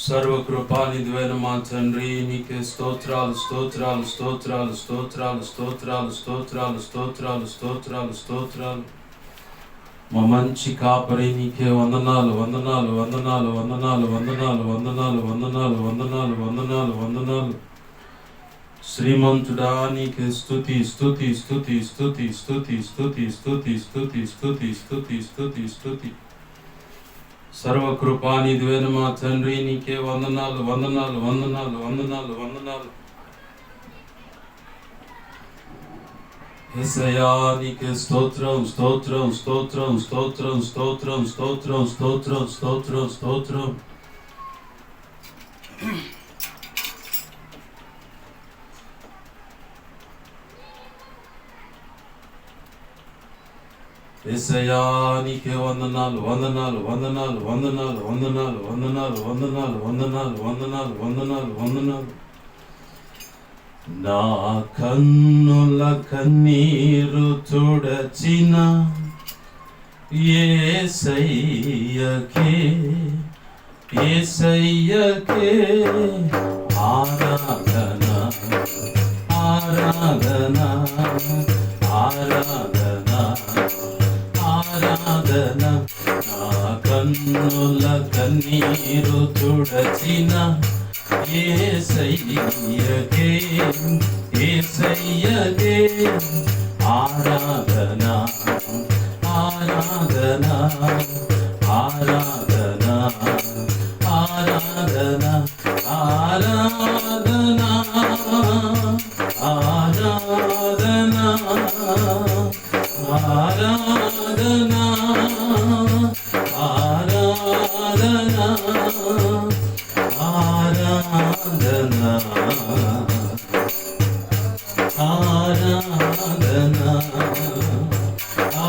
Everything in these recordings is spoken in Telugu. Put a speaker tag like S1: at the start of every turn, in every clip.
S1: సర్వకృపానిధివైన మా తండ్రి, నీకే స్తోత్రాలు స్తోత్రాలు స్తోత్రాలు స్తోత్రాలు స్తోత్రాలు స్తోత్రాలు స్తోత్రాలు స్తోత్రాలు స్తోత్రాలు. మా మంచి కాపరి నీకే వందనాలు వందనాలు వందనాలు వందనాలు వందనాలు వందనాలు వందనాలు వందనాలు వందనాలు వందనాలు. శ్రీమంతుడా నీకే స్తుతి స్తుతి స్తుతి స్తుతి స్తుతి స్తుతి స్తుతి స్తుతి స్తుతి స్తుతి స్తుతి స్తుతి. సర్వకృపానిధివైన మా తండ్రి నీకే వందనాలు వందనాలు వందనాలు వందనాలు వందనాలు. యేసయ్యా నీకే స్తోత్రం స్తోత్రం స్తోత్రం స్తోత్రం స్తోత్రం స్తోత్రం స్తోత్రం స్తోత్రం స్తోత్రం. యేసయ్యా నీకే వందనాలు వందనాలు వందనాలు వందనాలు వందనాలు వందనాలు వందనాలు వందనాలు వందనాలు వందనాలు వందనాలు. నా కన్నుల కన్నీరు తుడచిన యేసయ్యకే యేసయ్యకే ఆరాధన ఆరాధన ఆరాధన ఆరాధన. నా కన్నుల కన్నీరు తుడచిన యేసయ్యకే యేసయ్యకే ఆరాధన ఆరాధన ఆరాధన ఆరాధన ఆరాధన ఆరాధన ఆరాధన ఆరాధన ఆరాధన ఆరాధన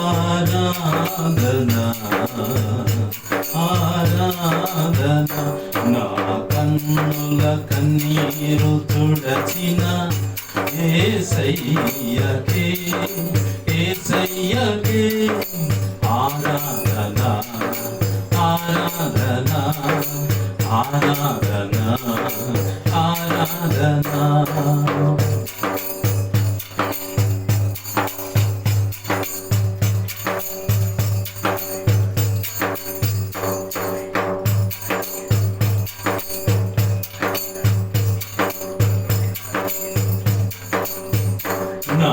S1: ఆరాధన ఆరాధన. నా కన్నుల కన్నీరు తుడచిన యేసయ్యకే యేసయ్యకే ఆరాధన ఆరాధన ఆరాధన ఆరాధన. నా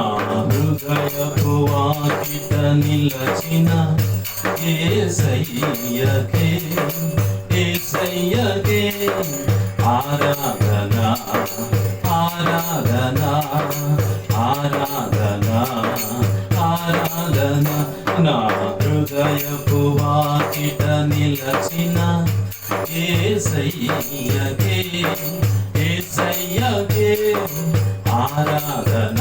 S1: హృదయపు వాకిట నిలచిన యేసయ్యకే యేసయ్యకే ఆరాధన ఆరాధన ఆరాధన ఆరాధన. నా హృదయపు వాకిట నిలచిన యేసయ్యకే యేసయ్యకే ఆరాధన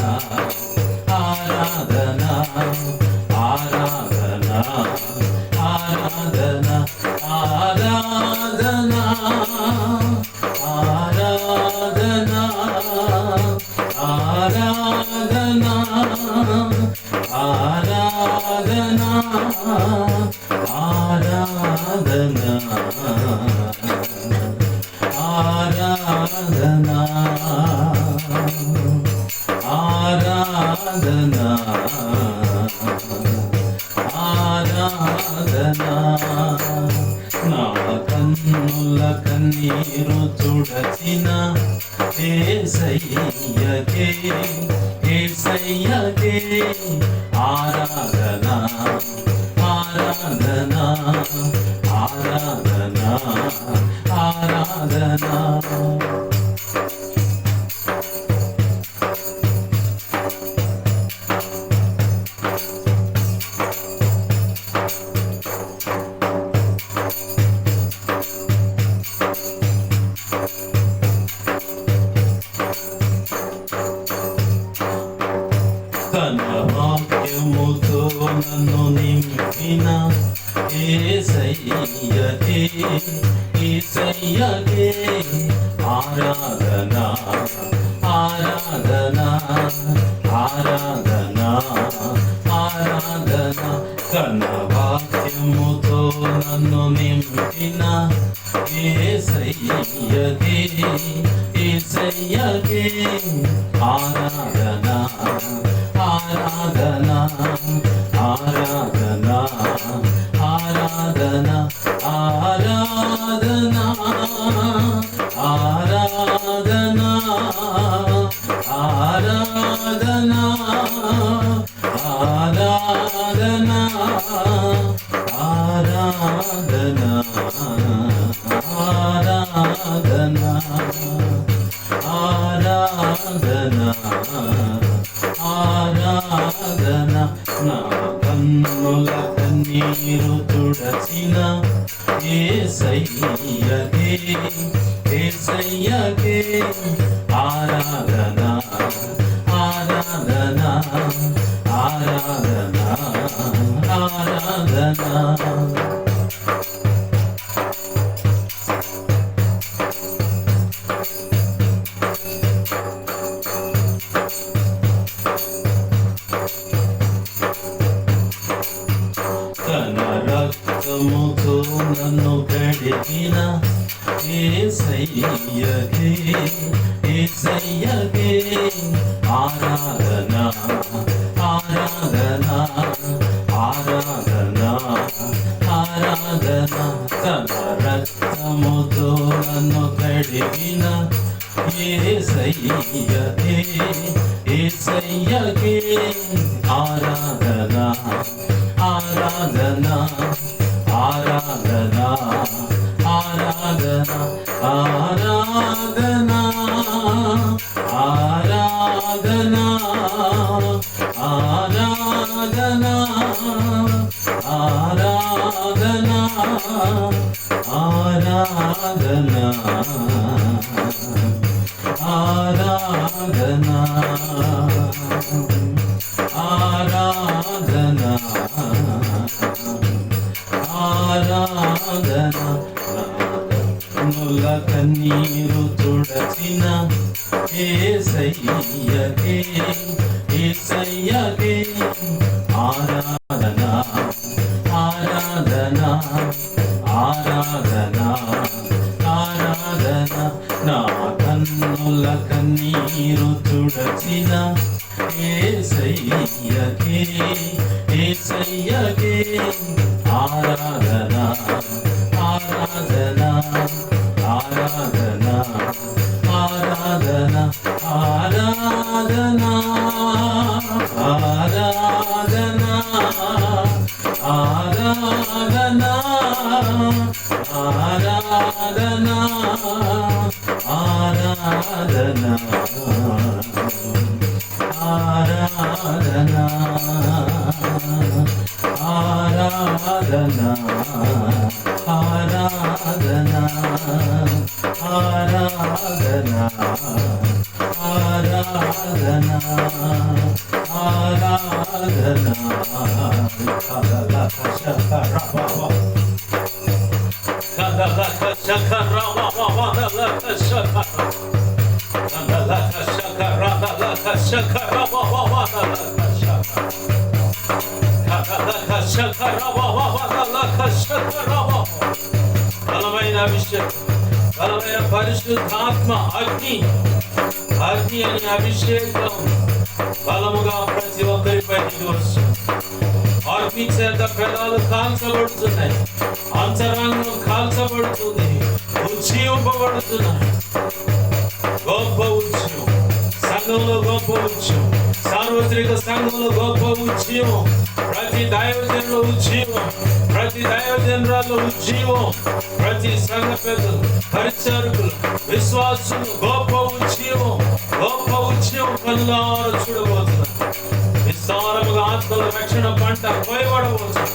S1: ఆరాధన ఆరాధన ఆరాధన ఆరాధన ఆరాధన ఆరాధన ఆరాధన ఆరాధన ఆరాధన ఆరాధన ఆరాధన. నా కన్నుల కన్నీరు తుడచిన యేసయ్యకే యేసయ్యకే ఆరాధన ఆరాధన ఆరాధన ఆరాధన. తన వాక్యముతో నన్ను నింపిన యేసయ్యకే యేసయ్యకే ఆరాధన ఆరాధన ఆరాధన ఆరాధన. తన వాక్యముతో నన్ను నింపిన యేసయ్యకే యేసయ్యకే ఆరాధన ఆరాధన ఆరాధన ఆరాధన ఆరాధన ఆరాధన ఆరాధన ఆరాధన ఆరాధన ఆరాధన ఆరాధన ఆరాధన నా కన్నుల కన్నీరు తుడచిన యేసయ్యకే యేసయ్యకే ఆరాధన ఆరాధన ఆరాధన ఆరాధన తన రక్తముతో నన్ను కడిగిన యేసయ్యకే యేసయ్యకే ఆరాధన ఆరాధన ఆరాధన ఆరాధన తన రక్తముతో నన్ను కడిగిన యేసయ్యకే యేసయ్యకే ఆరాధన ఆరాధన ఆరాధన ఆరాధన ఆరాధన ఆరాధన ఆరాధన ఆరాధన ఆరాధన ఆరాధన ఆరాధన ఆరాధన కన్నుల కన్నీరు తుడచిన యేసయ్యకే యేసయ్యకే ఆరాధన ఆరాధన ఆరాధన ఆరాధన నా కన్నుల కన్నీరు తుడచిన యేసయ్యకే యేసయ్యకే ఆరాధన ఆరాధన ఆరాధన ఆరాధన ఆరాధన ఆరాధన ఆరాధన ఆరాధన ఆరాధన ఆరాధన ఆరాధన ఆరాధన ఆరాధన ఆరాధన ఆరాధన బలమైన అభిషేకం బలమైన పరిశుద్ధాత్మ అగ్ని అగ్ని అనే అభిషేకం బలముగా ప్రతి ఒక్కరిపై వస్తుంది. అగ్ని చేత పెదాలు కాల్చబడుతున్నాయి, అంతరంగం కాల్చబడుతుంది, ఉజ్జీవింపబడుతున్నాయి. గొప్ప ఉజ్జీవం సంఘంలో, గొప్ప ఉజ్జీవం సార్వత్రిక సంఘంలో, గొప్ప ఉజ్జీవం ప్రతి దైవజనుల ఉజ్జీవం, ప్రతి దైవజనురాలు ఉజ్జీవం, ప్రతి సంఘ పెద్దలు, పరిచారకులు, విశ్వాసులు గొప్ప ఉజ్జీవం, గొప్ప ఉజ్జీవం కనులారా చూడబోతున్నారు. విస్తారముగా ఆత్మల రక్షణ పంట కోయబడబోతున్నారు.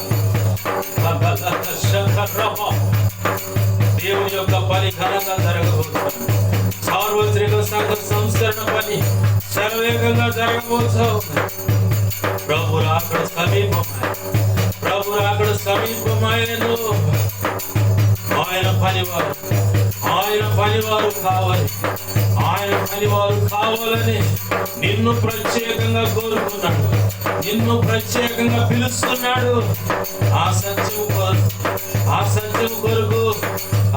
S1: దేవుని యొక్క పని ఘనంగా జరగబోతున్నారు. సార్వత్రిక సంఘ సంస్కరణ పని శరవేగంగా జరగబోతుంది. ప్రభు రాకడ సమీపమైన, ప్రభు రాకడ సమీపమైనను ఆయన పనివారు కావాలి, ఆయన పనివారు కావాలని నిన్ను ప్రత్యేకంగా కోరుకున్నాడు. నిన్ను ప్రత్యేకంగా పిలుస్తున్నాడు. ఆ సత్యం కొరకు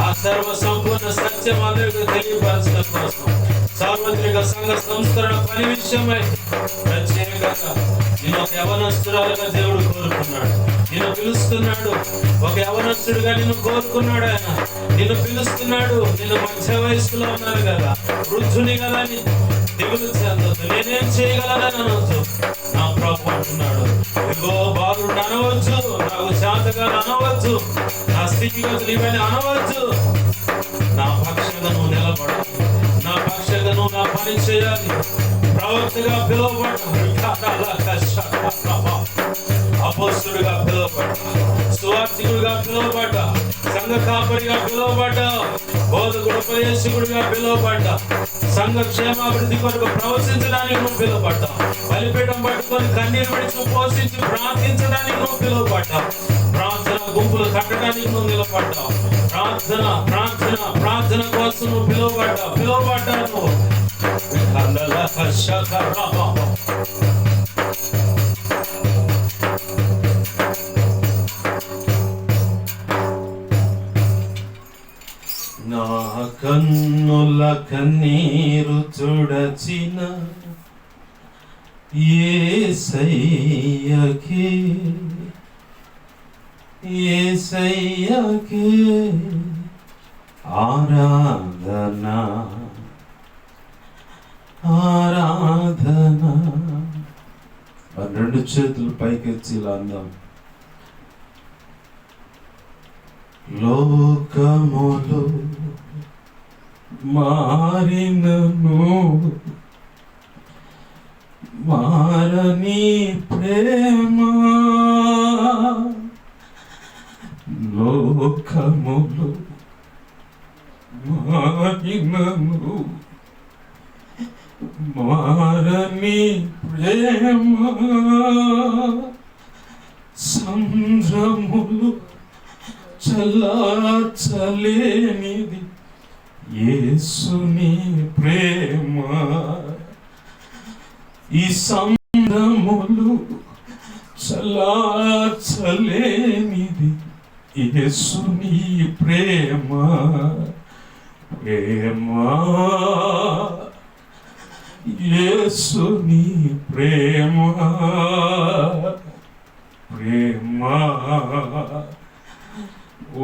S1: ఆ సర్వ సంపూర్ణ సత్యం అందరికీ తెలియపరచడం కోసం సార్వత్రిక సంఘ సంస్కరణ పని విషయమై ప్రత్యేకంగా నేను ఒక యవనస్తురాలుగా దేవుడు కోరుకున్నాడు. నిన్ను పిలుస్తున్నాడు. ఒక యవనస్తుడిగా నిన్ను కోరుకున్నాడు. ఆయన నిన్ను పిలుస్తున్నాడు. నిన్ను మధ్య వయస్సులో ఉన్నారు కదా, వృద్ధుని కదా అని దిగులు చెందొద్దు. నేనేం చేయగలనని అనవద్దు. నా ప్రభు అంటున్నాడు, ఇదిగో బాలుడు అనవచ్చు, నాకు చేతగా అనవచ్చు, నా స్థితిగతులు ఇవన్నీ అనవచ్చు. నా పక్షంగా నువ్వు నిలబడు, నా పక్షంగా నువ్వు నా పని చేయాలి. ప్రవక్తగా పిలువబడ్డా, అపోస్తుడిగా పిలువబడ్డా, సువార్తికుడిగా పిలువబడ్డా, సంఘ కాపరిగా పిలువబడ్డా, బోధకుడు ఉపదేశకుడిగా పిలువబడ్డా, సంఘ క్షేమాభివృద్ధి కొరకు ప్రవచించడానికి నువ్వు పిలువబడ్డా, బలిపీఠం పట్టుకొని కన్నీరు విడిచి పోషించి ప్రార్థించడానికి నువ్వు పిలువబడ్డా, ప్రార్థన గుంపులు కట్టడానికి నువ్వు నిలబడ్డా, ప్రార్థన ప్రార్థన ప్రార్థన కోసం నువ్వు పిలువబడ్డా నువ్వు. నా కన్నుల కన్నీరు తుడచిన యేసయ్యకే ఆరాధనా ఆరాధనా. రెండు చేతులు పైకెత్తి ఇలా అందాం. లోకములు మారినను మారని ప్రేమ, లోకములు మారినను మారని ప్రేమ, సంద్రములు చల్లార్చలేనిది యేసుని ప్రేమ. ఈ సంద్రములు చల్లార్చలేనిది యేసుని ప్రేమ. ప్రేమ యేసుని ప్రేమ, ప్రేమ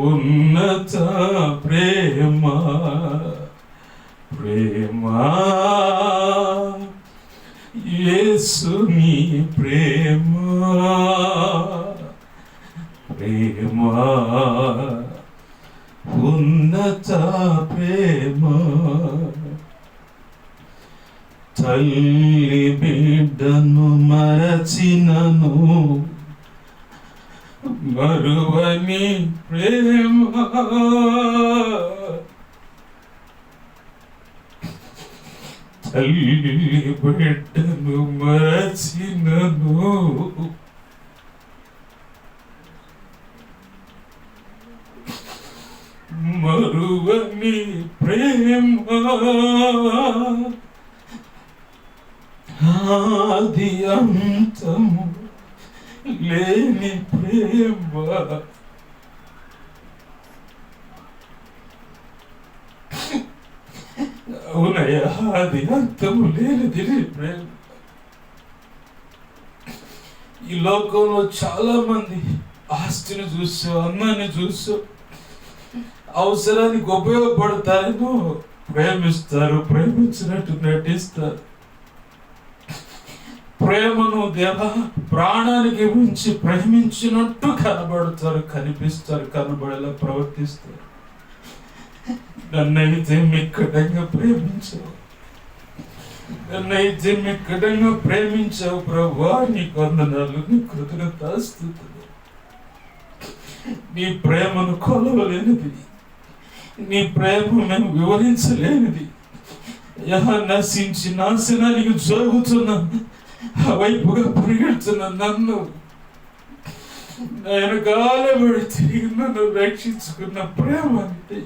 S1: ఉన్నత ప్రేమ, ప్రేమ యేసుని ప్రేమ, ప్రేమ ఉన్నత ప్రేమ. తల్లి బిడ్డను మరచినను మరువని ప్రేమ, తల్లి బిడ్డను మరచినను మరువని ప్రేమ, ఆది అంతము లేని ప్రేమ. అవునయ్యా, ఆది అంతము లేనిది ప్రేమ. ఈ లోకంలో చాలా మంది ఆస్తిని చూస్తూ, అన్నాన్ని చూస్తూ, అవసరానికి ఉపయోగపడతారేమో ప్రేమిస్తారు, ప్రేమించినట్టు నటిస్తారు. ప్రేమను దేవా ప్రాణానికి మించి ప్రేమించినట్టు కనబడతారు, కనిపిస్తారు, కనబడేలా ప్రవర్తిస్తారు. నన్నైతే మిక్కటంగా ప్రేమించావు, నన్నైతే మిక్కటంగా ప్రేమించావు ప్రభువా, నీకు వందనాలు, నీ కృతజ్ఞతాస్తుతులు. నీ ప్రేమను కొలవలేనిది, నీ ప్రేమ మేము వివరించలేనిది. నశించి నాశనానికి జరుగుతున్నా వైపుగా పరిగెడుతున్న నన్ను వెనకాల పడి తిరిగి నన్ను రక్షించుకున్న ప్రేమ అంటే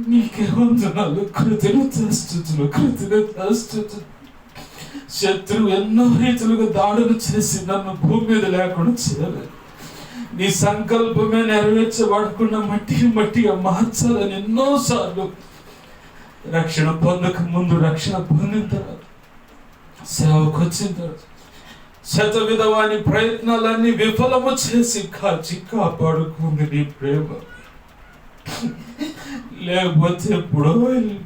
S1: నీకే వందనాలు, కృతజ్ఞతాస్తుతులు, కృతజ్ఞతాస్తుతులు. శత్రువు ఎన్నో రీతులుగా దాడులు చేసి నన్ను భూమి మీద లేకుండా చేయలేదు. నీ సంకల్పమే నెరవేర్చబడకుండా మట్టిగా మార్చాలని ఎన్నోసార్లు రక్షణ పొందక ముందు, రక్షణ పొందిన తర్వాత, సేవకు వచ్చిన తర్వాత శతవిధవాని ప్రయత్నాలన్నీ విఫలము చేసి కాచి కాపాడుకుంది నీ ప్రేమ. లేకపోతే ఎప్పుడో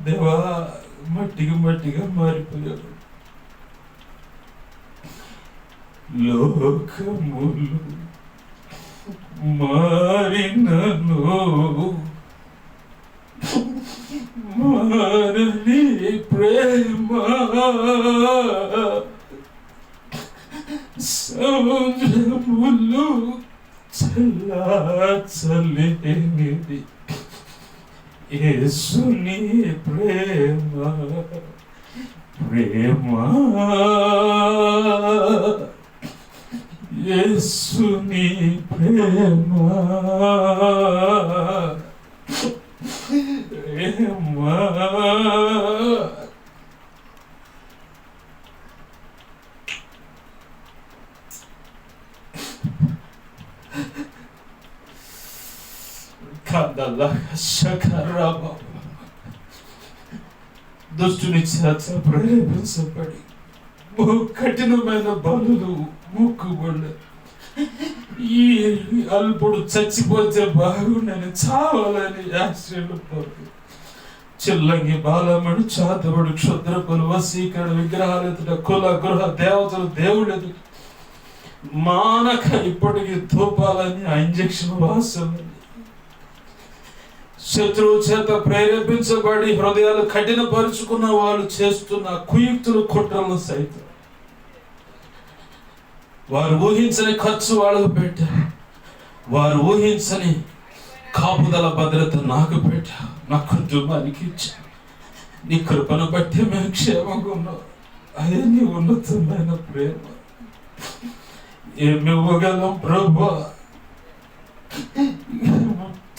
S1: దేవా మట్టిగా మారిపోయాడు. లోకములు మారినను మారని ప్రేమ సముద్రములు చల్లార్చలేనిది యేసుని ప్రేమ. యేసుని ప్రేమ దుష్టుని చేత ప్రేరేపించబడి కఠినమైన బలులు మొక్కుబడి, ఈ అల్పుడు చచ్చిపోతే బాగుండని చావాలని ఆశ్చర్యపడు చిల్లంగి బాలమడు చాతబడు క్షుద్రపులు వసీకరణ విగ్రహాలు ఎదుట కుల గృహ దేవతలు దేవుడు ఎదుట మానక ఇప్పటికీ ధూపాలని ఆ ఇంజక్షన్ వాసన శత్రువు చేత ప్రేరేపించబడి హృదయాలు కఠినపరుచుకున్న వాళ్ళు చేస్తున్న కుయుక్తులు కుట్రలను సైతం వారు ఊహించని ఖర్చు వాళ్ళకు పెట్టారు. వారు ఊహించని కాపుదల భద్రత నాకు పెట్టావు, నా కుటుంబానికి ఇచ్చావు. నీ కృపను బట్టి మేము క్షేమంగా ఉన్నాం. అదే నీ ఉన్నతమైన ప్రేమ. ఏమి ఇవ్వగలం ప్రభా?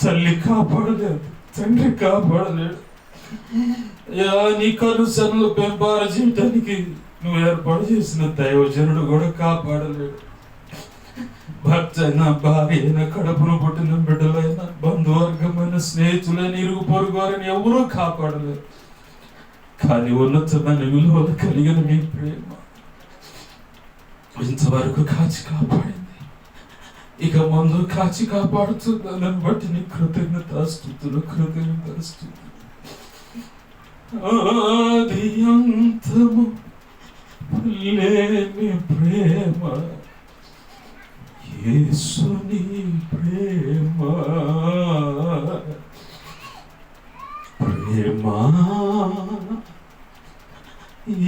S1: తల్లి కాపాడలేదు, తండ్రి కాపాడలేడు. నీ కనుసనలు పెంపార చేయటానికి నువ్వు ఏర్పాటు చేసిన దైవజనుడు కూడా కాపాడలేడు. భర్త అయినా, భార్య అయినా, కడుపును పుట్టిన బిడ్డలైనా, బంధువర్గమైన, స్నేహితులైన, ఇరుగు పొరుగు వారిని ఎవరూ కాపాడలేరు. కానీ ఉన్నతమైన విలువలు కలిగిన మీ ప్రేమ ఇంతవరకు కాచి కాపాడింది, ఇక ముందు కాచి కాపాడుతుందని బట్టి నీ కృతజ్ఞతాస్తుతులు. ఆది అంతము లేని ప్రేమ, యేసుని ప్రేమ.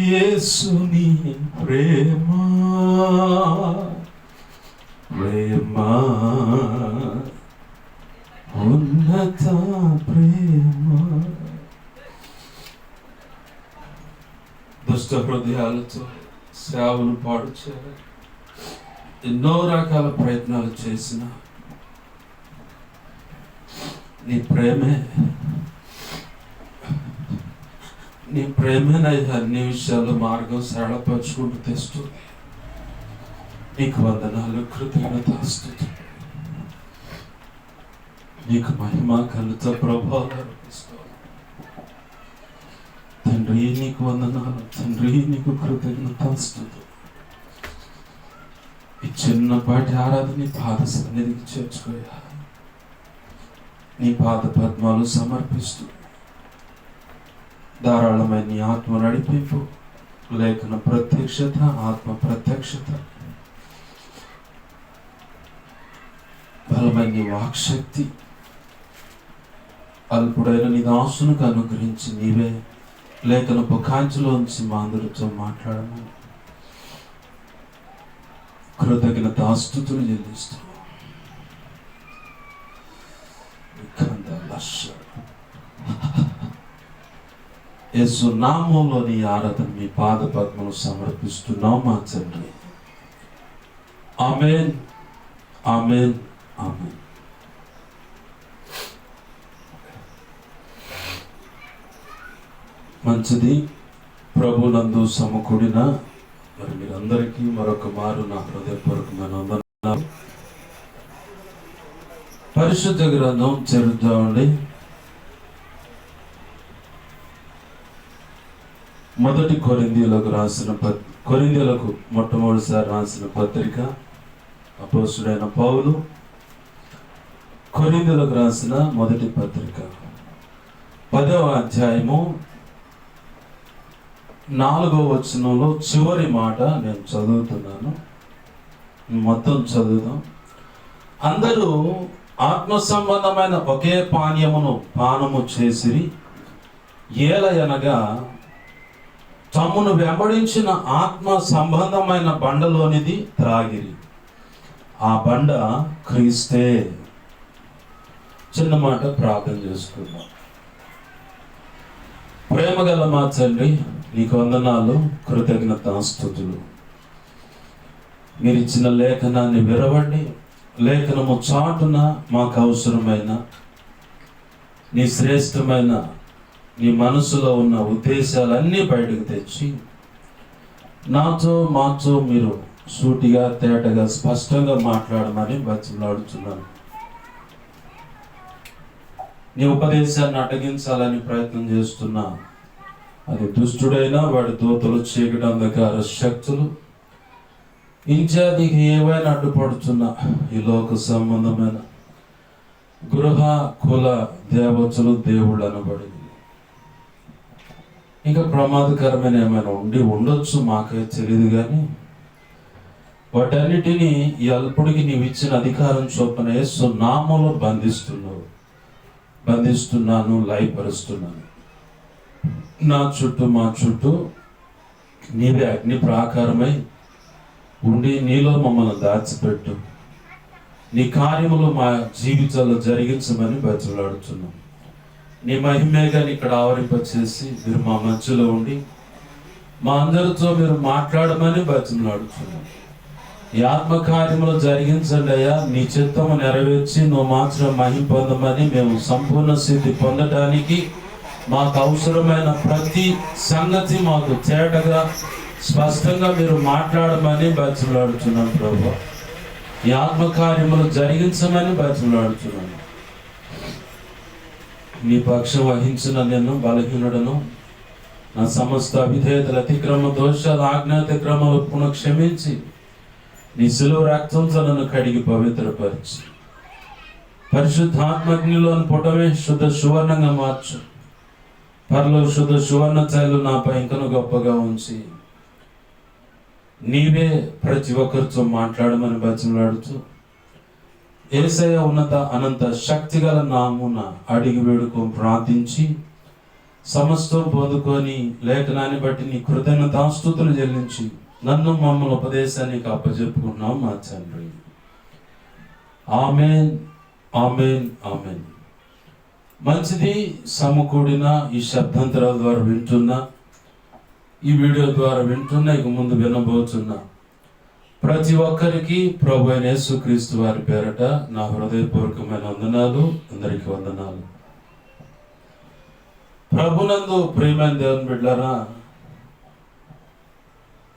S1: యేసుని ప్రేమ, ఉన్నత ప్రేమ. దుష్ట హృదయాలతో సేవలు పాడు చేయాలి, ఎన్నో రకాల ప్రయత్నాలు చేసిన నీ ప్రేమేనయ్యా అన్ని విషయాలు మార్గం సరళపరుచుకుంటూ తెస్తుంది. నీకు వందనాలు, కృతజ్ఞతాస్తుతులు. నీకు మహిమ ఘనత ప్రభావాలు అర్పిస్తాను తండ్రి. నీకు వందనాలు తండ్రి, నీకు కృతజ్ఞతాస్తుతులు. ఈ చిన్నపాటి ఆరాధన నీ పాద సన్నిధికి చేర్చుకోయా. నీ పాద పద్మాలు సమర్పిస్తూ ధారాళమైన నీ ఆత్మ నడిపింపు, లేఖన ప్రత్యక్షత, ఆత్మ ప్రత్యక్షత, బలమైన నీ వాక్శక్తి అల్పుడైన నీ దాసునికి అనుగ్రహించి నీవే లేఖనపు కాంతిలోంచి మా అందరితో మాట్లాడమని కృతజ్ఞతాస్తుతులు చెల్లిస్తూ యేసు నామంలోని ఆరాధన మీ పాద పద్మను సమర్పిస్తున్నాం మా తండ్రి. ఆమేన్, ఆమేన్, ఆమేన్. మంచిది. ప్రభునందు సమకూడిన మరి మీరందరికీ మరొక మారు నా హృదయపూర్వకమైన వందనాలు. పరిశుద్ధ గ్రంథం చదువుతామండి. మొదటి కొరింథీయులకు మొట్టమొదటిసారి రాసిన పత్రిక అపోస్తుడైన పౌలు కొరింథీయులకు రాసిన మొదటి పత్రిక 10వ అధ్యాయము 4వ వచనంలో చివరి మాట నేను చదువుతున్నాను. మొత్తం చదువుదాం. అందరూ ఆత్మ సంబంధమైన ఒకే పానము చేసిరి, ఏలయనగా తమ్మును వెంబడించిన ఆత్మ సంబంధమైన బండలోనిది త్రాగిరి, ఆ బండ క్రీస్తే. చిన్న మాట ప్రార్థన చేసుకుందాం. ప్రేమగల మా తండ్రి, నీకు వందనాలు, కృతజ్ఞతాస్తుతులు. మీరు ఇచ్చిన లేఖనాన్ని విరవండి, లేఖనము చాటున మాకు అవసరమైన నీ శ్రేష్టమైన నీ మనసులో ఉన్న ఉద్దేశాలన్నీ బయటకు తెచ్చి మాతో మీరు సూటిగా తేటగా స్పష్టంగా మాట్లాడమని బతిమలాడుతున్నాను. నీ ఉపదేశాన్ని అటగించాలని ప్రయత్నం చేస్తున్నా అది దుష్టుడైనా వాడి దూతలు, చీకటి, అంధకార శక్తులు ఇత్యాదికి ఏవైనా అడ్డుపడుతున్నా ఈ లోక సంబంధమైన గృహ కుల దేవతలు, దేవుళ్ళు అనబడి ఇంకా ప్రమాదకరమైన ఏమైనా ఉండొచ్చు, మాకే తెలియదు. కానీ వాటన్నిటినీ ఈ అల్పుడికి నీవు ఇచ్చిన అధికారం చొప్పున యేసు నామములో బంధిస్తున్నాను, లయపరుస్తున్నాను. మా చుట్టూ నీవే అగ్ని ప్రాకారమై ఉండి నీలో మమ్మల్ని దాచిపెట్టు. నీ కార్యములు మా జీవితాల్లో జరిగించమని బతిమలాడుతున్నాం. నీ మహిమేగాని ఇక్కడ ఆవరింపచేసి మీరు మా మధ్యలో ఉండి మా అందరితో మీరు మాట్లాడమని బతిమలాడుతున్నాం. ఈ ఆత్మకార్యములు జరిగించండి అయ్యా. నీ చిత్తము నెరవేర్చి నువ్వు మాత్రం మహిమ పొందమని, మేము సంపూర్ణ సిద్ధి పొందడానికి మాకు అవసరమైన ప్రతి సంగతి మాకు తేటగా స్పష్టంగా మీరు మాట్లాడమని బతిమలాడుతున్నాం. ప్రభు, ఈ ఆత్మకార్యములు జరిగించమని బతిమలాడుతున్నాను. నీ పక్షం వహించిన నేను బలహీనుడను, నా సమస్త అవిధేయతల అతిక్రమ దోషాలు ఆజ్ఞాతిక్రమాలు క్షమించి నీ శిలువ రక్తంతో నన్ను కడిగి పవిత్రపరిచి పరిశుద్ధాత్మగ్నిలోని పుటమే శుద్ధ సువర్ణంగా మార్చు. పరలో శుద్ధ సువర్ణ తైలు నాపై ఇంకను గొప్పగా ఉంచి నీవే ప్రతి ఒక్కరితో మాట్లాడమని బతిమలాడుతూ యేసయ్య ఉన్నత అనంత శక్తిగల నామున అడిగి వేడుకో ప్రార్థించి సమస్తం పొందుకొని లేఖనాన్ని బట్టి నీ కృతజ్ఞతాస్తుతులు చెల్లించి నన్ను మమ్మల్ని ఉపదేశానికి అప్పచెప్పుకున్నాం మా తండ్రి. Amen, amen, amen. మంచిది. సమకూడిన ఈ శబ్దాంతరాల ద్వారా వింటున్నా, ఈ వీడియో ద్వారా వింటున్నా, ఇక ముందు వినబోతున్నా ప్రతి ఒక్కరికి ప్రభు అయిన యేసుక్రీస్తు వారి పేరట నా హృదయపూర్వకమైన వందనాలు. అందరికీ వందనాలు. ప్రభునందు ప్రియమైన దేవుని బిడ్డలారా,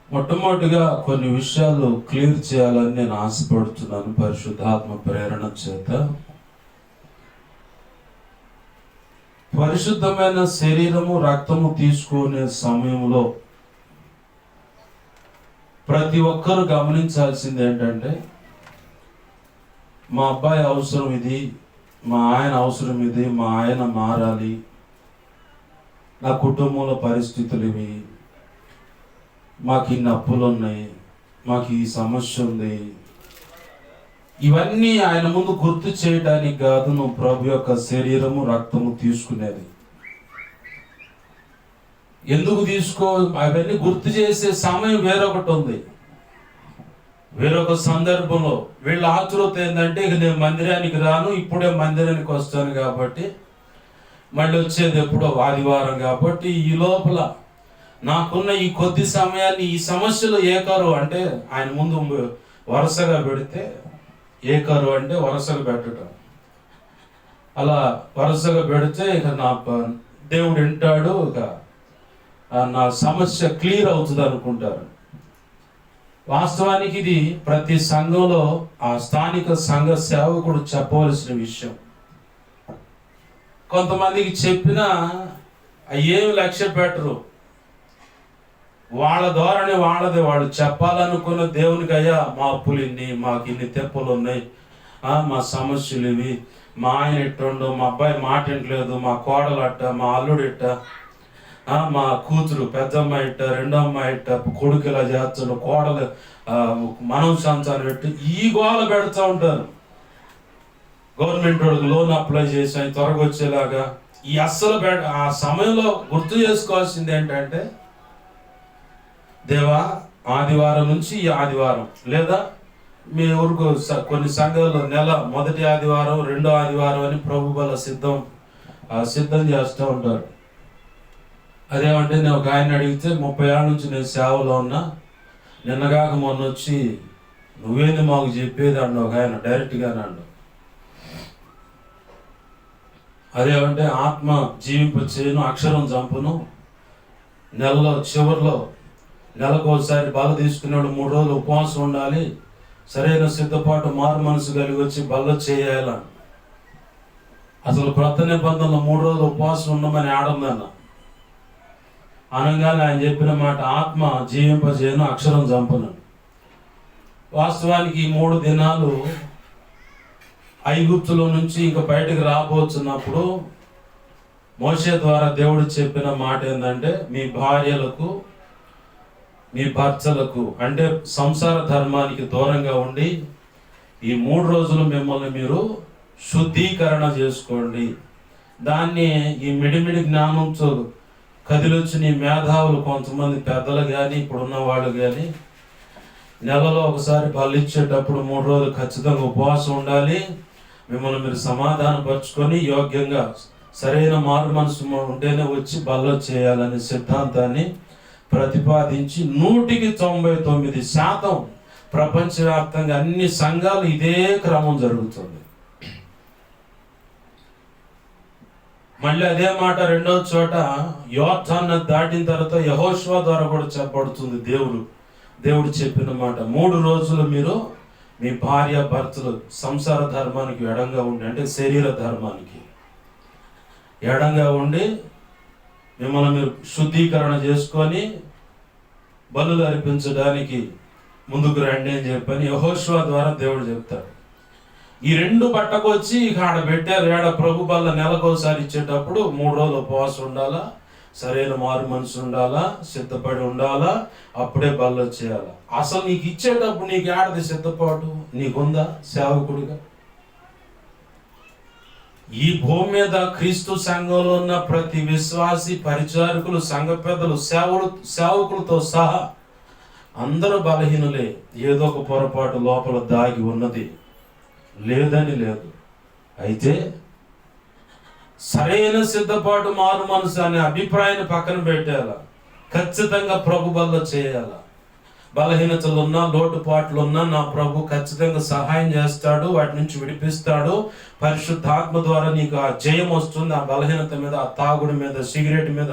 S1: మొట్టమొదటిగా కొన్ని విషయాలు క్లియర్ చేయాలని నేను ఆశపడుతున్నాను పరిశుద్ధాత్మ ప్రేరణ చేత. పరిశుద్ధమైన శరీరము, రక్తము తీసుకునే సమయంలో ప్రతి ఒక్కరు గమనించాల్సింది ఏంటంటే, మా అబ్బాయి అవసరం ఇది, మా ఆయన అవసరం ఇది, మా ఆయన మారాలి, నా కుటుంబంలో పరిస్థితులు ఇవి, మాకు ఇన్ని అప్పులు ఉన్నాయి, మాకు ఈ సమస్య ఉంది. ఇవన్నీ ఆయన ముందు గుర్తు చేయడానికి కాదు నువ్వు ప్రభు యొక్క శరీరము, రక్తము తీసుకునేది. ఎందుకు అవన్నీ గుర్తు చేసే సమయం వేరొకటి ఉంది. వేరొక సందర్భంలో వీళ్ళ ఆతృత ఏంటంటే, ఇక నేను మందిరానికి రాను, ఇప్పుడే మందిరానికి వస్తాను కాబట్టి, మళ్ళీ వచ్చేది ఎప్పుడో ఆదివారం కాబట్టి, ఈ లోపల నాకున్న ఈ కొద్ది సమయాన్ని ఈ సమస్యలు ఏకారు అంటే ఆయన ముందు వరుసగా పెడితే, ఏకారు అంటే వరుసగా పెట్టడం, అలా వరుసగా పెడితే ఇక నా దేవుడు వింటాడు, ఇక నా సమస్య క్లియర్ అవుతుంది అనుకుంటారు. వాస్తవానికి ఇది ప్రతి సంఘంలో ఆ స్థానిక సంఘ సేవకుడు చెప్పవలసిన విషయం. కొంతమందికి చెప్పినా ఏమి లక్ష్య పెట్టరు. వాళ్ళ ధోరణి వాళ్ళది. వాళ్ళు చెప్పాలనుకున్న దేవునికి, అయ్యా మా అప్పులు ఇన్ని, మాకు ఇన్ని తెప్పలు ఉన్నాయి, మా సమస్యలు ఇవి, మా ఆయన ఇట్టుండు, మా అబ్బాయి మాట వింటలేదు, మా కోడలు అట్ట, మా అల్లుడు ఇట్ట, మా కూతురు పెద్దమ్మాయి ఇట్ట, రెండో అమ్మాయి ఇట్ట, కొడుకు ఇలా చేస్తాడు, కోడలు మనం సంచారం పెట్టి ఈ గోల పెడుతూ ఉంటారు. గవర్నమెంట్ వాడికి లోన్ అప్లై చేసి త్వరగా వచ్చేలాగా ఈ అస్సలు ఆ సమయంలో గుర్తు చేసుకోవాల్సింది ఏంటంటే, దేవా ఆదివారం నుంచి ఈ ఆదివారం, లేదా మీ ఊరుకు కొన్ని సంఘాల్లో నెల మొదటి ఆదివారం, రెండో ఆదివారం అని ప్రభు బల సిద్ధం చేస్తూ ఉంటారు. అదేమంటే నేను ఒక ఆయన అడిగితే 30 ఏళ్ళ నుంచి నేను సేవలో ఉన్నా, నిన్నగాక మొన్న వచ్చి నువ్వేంది మాకు చెప్పేది అన్న ఒక ఆయన డైరెక్ట్గా అన్నాడు. అదేమంటే ఆత్మ జీవింప చేయను, అక్షరం చంపును, నెలలో చివరిలో నెలకోసారి బల తీసుకున్నాడు, 3 రోజులు ఉపవాసం ఉండాలి, సరైన సిద్ధపాటు మారు మనసు కలిగి వచ్చి బల్ల చేయాలని. అసలు క్రొత్త నిబంధనలో 3 రోజులు ఉపవాసం ఉండమని ఆడందన్న అనగానే ఆయన చెప్పిన మాట, ఆత్మ జీవింపజేయను, అక్షరం చంపును. వాస్తవానికి ఈ 3 దినాలు ఐగుప్తులో నుంచి ఇంకా బయటకు రాబోతున్నప్పుడు మోషే ద్వారా దేవుడు చెప్పిన మాట ఏంటంటే, మీ భార్యలకు మీ భర్తలకు అంటే సంసార ధర్మానికి దూరంగా ఉండి ఈ 3 రోజులు మిమ్మల్ని మీరు శుద్ధీకరణ చేసుకోండి. దాన్ని ఈ మిడిమిడి జ్ఞానంతో కదిలొచ్చిన ఈ మేధావులు కొంతమంది పెద్దలు కానీ ఇప్పుడున్న వాళ్ళు కానీ నెలలో ఒకసారి బలిచ్చేటప్పుడు 3 రోజులు ఖచ్చితంగా ఉపవాసం ఉండాలి, మిమ్మల్ని మీరు సమాధానం పరుచుకొని యోగ్యంగా సరైన మారు మనసు ఉంటేనే వచ్చి బల్ల చేయాలనే సిద్ధాంతాన్ని ప్రతిపాదించి 99% ప్రపంచవ్యాప్తంగా అన్ని సంఘాలు ఇదే క్రమం జరుగుతుంది. మళ్ళీ అదే మాట రెండో చోట యోర్దాను దాటిన తర్వాత యెహోషువ ద్వారా కూడా చెప్పబడుతుంది. దేవుడు చెప్పిన మాట, 3 రోజులు మీరు మీ భార్య భర్తలు సంసార ధర్మానికి ఎడంగా ఉండి, అంటే శరీర ధర్మానికి ఎడంగా ఉండి మిమ్మల్ని మీరు శుద్ధీకరణ చేసుకొని బలులు అర్పించడానికి ముందుకు రండి అని చెప్పని యెహోషువ ద్వారా దేవుడు చెప్తాడు. ఈ 2 పట్టకొచ్చి ఇక ఆడ పెట్టారు. ఏడ ప్రభు బల్ల నెలకోసారి ఇచ్చేటప్పుడు 3 రోజులు ఉపవాసం ఉండాలా, సరైన మారు మనసు ఉండాలా, సిద్ధపడి ఉండాలా, అప్పుడే బల్ల చేయాలా. అసలు నీకు ఇచ్చేటప్పుడు నీకు ఏడది సిద్ధపాటు నీకుందా సేవకుడిగా? ఈ భూమి మీద క్రీస్తు సంఘంలో ఉన్న ప్రతి విశ్వాసి, పరిచారకులు, సంఘ పెద్దలు, సేవకులతో సహా అందరూ బలహీనులే. ఏదో ఒక పొరపాటు లోపల దాగి ఉన్నది, లేదని లేదు. అయితే సరైన సిద్ధపాటు మారు మనసు అనే అభిప్రాయాన్ని పక్కన పెట్టాల, ఖచ్చితంగా ప్రభు బల్ల చేయాల. బలహీనతలు ఉన్నా, లోటుపాట్లు ఉన్నా నా ప్రభు ఖచ్చితంగా సహాయం చేస్తాడు, వాటి నుంచి విడిపిస్తాడు. పరిశుద్ధాత్మ ద్వారా నీకు ఆ జయం వస్తుంది. ఆ బలహీనత మీద, ఆ తాగుడి మీద, సిగరెట్ మీద,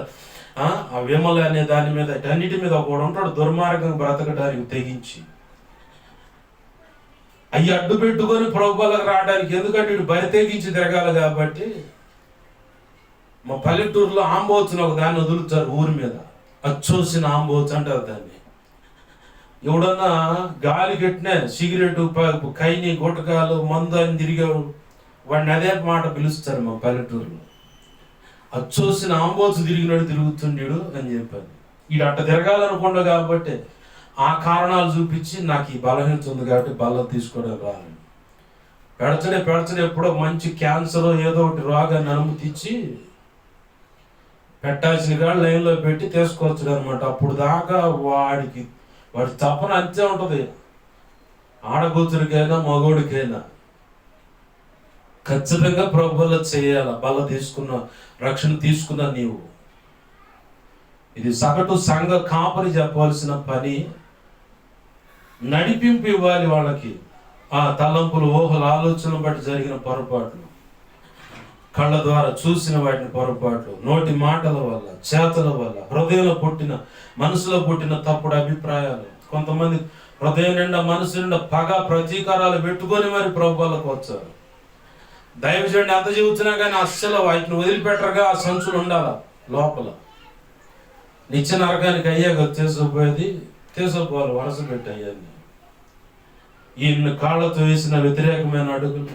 S1: ఆ విమల అనే దాని మీద, అన్నిటి మీద ఒకడు ఉంటాడు దుర్మార్గంగా బ్రతకడానికి తెగించి. అవి అడ్డు పెట్టుకొని ప్రభు బలకు రావడానికి, ఎందుకంటే వీడు బరి తెగించి తిరగాలి కాబట్టి. మా పల్లెటూరులో ఆంబోతుని ఒక దాన్ని వదులుతారు ఊరి మీద, అచ్చోసిన ఆంబోతు అంటారు దాన్ని. ఎవడన్నా గాలి కట్టినా సిగరెట్, కైని, గుటకాలు, మందు అని తిరిగాడు, వాడిని అదే మాట పిలుస్తారు మా పల్లెటూరులో. అచ్చోసిన ఆంబోతు తిరిగినాడు, తిరుగుతుండేడు అని చెప్పాను. వీడు అట్ట తిరగాలనుకుండా కాబట్టి ఆ కారణాలు చూపించి నాకు ఈ బలహీనత ఉంది కాబట్టి బల్ల తీసుకోవడం రాను. పెడచనే ఎప్పుడో మంచి క్యాన్సర్ ఏదో ఒకటి రోగాన్ని అనుమతించి పెట్టాల్సిన కాడ లైన్లో పెట్టి తీసుకోవచ్చు అనమాట. అప్పుడు దాకా వాడి తపన అంతే ఉంటుంది. ఆడకూతురికైనా మగోడికైనా ఖచ్చితంగా ప్రభు బల్ల చేయాల. బల్ల తీసుకున్న, రక్షణ తీసుకున్న నీవు, ఇది సగటు సంఘ కాపరి చెప్పవలసిన పని. నడిపింపు ఇవ్వాలి వాళ్ళకి. ఆ తలంపులు, ఊహలు, ఆలోచనలు బట్టి జరిగిన పొరపాట్లు కళ్ళ ద్వారా చూసిన వాటిని పొరపాట్లు, నోటి మాటల వల్ల, చేతల వల్ల, హృదయంలో పుట్టిన, మనసులో పుట్టిన తప్పుడు అభిప్రాయాలు. కొంతమంది హృదయం నిండా, మనసు నిండా పగ, ప్రతీకారాలు పెట్టుకొని మరి ప్రభువులకు వచ్చారు. దైవజనుడు ఎంత చెబుతున్నా కానీ అస్సలు వాటిని వదిలిపెట్టరుగా. ఆ సంచులు ఉండాల లోపల. నిత్య నరకానికి అయ్యాక తీసుకుపోయేది, తీసుకుపోవాలి వరస పెట్టి అయ్యాన్ని. ఈయన కాళ్ళతో వేసిన వ్యతిరేకమైన అడుగులు,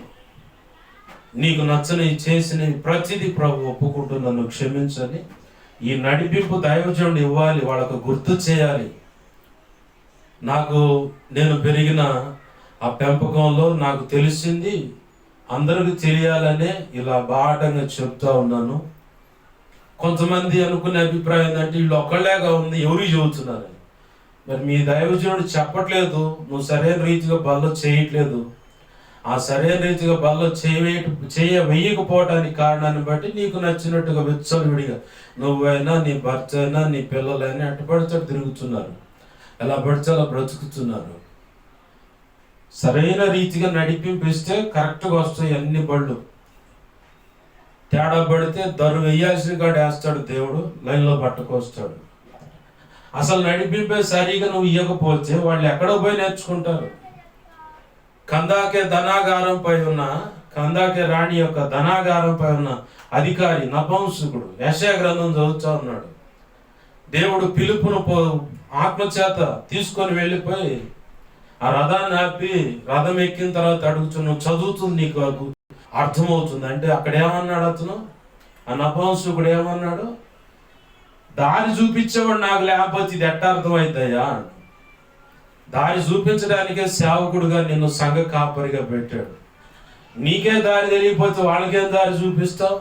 S1: నీకు నచ్చనివి చేసినవి ప్రతిదీ ప్రభు ఒప్పుకుంటూ నన్ను క్షమించని ఈ నడిపింపు దైవజనుడు ఇవ్వాలి, వాళ్ళకు గుర్తు చేయాలి. నేను పెరిగిన ఆ పెంపకంలో నాకు తెలిసింది అందరికి తెలియాలనే ఇలా బాటంగా చెప్తా ఉన్నాను. కొంతమంది అనుకునే అభిప్రాయం ఏంటంటే వీళ్ళు ఒక్కళ్ళేగా ఉంది, ఎవరు చెబుతున్నారని. మరి మీ దైవజనుడు చెప్పట్లేదు, నువ్వు సరైన రీతిగా బల్లో చేయట్లేదు. ఆ సరైన రీతిగా బల్లో వేయకపోవడానికి కారణాన్ని బట్టి నీకు నచ్చినట్టుగా విచ్చలవిడిగా నువ్వైనా, నీ భర్త అయినా, నీ పిల్లలైనా అటుపడితే తిరుగుతున్నారు, ఎలా పడితే అలా బ్రతుకుతున్నారు. సరైన రీతిగా నడిపింపిస్తే కరెక్ట్గా వస్తాయి అన్ని బళ్ళు. తేడా పడితే దరు వేయాల్సిన కాడ వేస్తాడు దేవుడు, లైన్లో పట్టుకొస్తాడు. అసలు నడిపింపే సరిగా నువ్వు ఇవ్వకపోతే వాళ్ళు ఎక్కడో పోయి నేర్చుకుంటారు. కందాకే రాణి యొక్క ధనాగారంపై ఉన్న అధికారి నపుంసకుడు యెషయా గ్రంథం చదువుతా ఉన్నాడు. దేవుడు పిలుపును ఆత్మచేత తీసుకొని వెళ్ళిపోయి ఆ రథాన్ని ఆపి, రథం ఎక్కిన తర్వాత అడుగుతున్నావు, చదువుతుంది నీకు అర్థమవుతుంది అంటే అక్కడ ఏమన్నాడు అతను, ఆ నపుంసకుడు ఏమన్నాడు, దారి చూపించేవాడు నాకు లేకపోతే ఇది ఎట్ట అర్థమవుతాయా? దారి చూపించడానికే సేవకుడుగా నిన్ను సంఘ కాపరిగా పెట్టాడు. నీకే దారి తెలియకపోతే వాళ్ళకేం దారి చూపిస్తావు?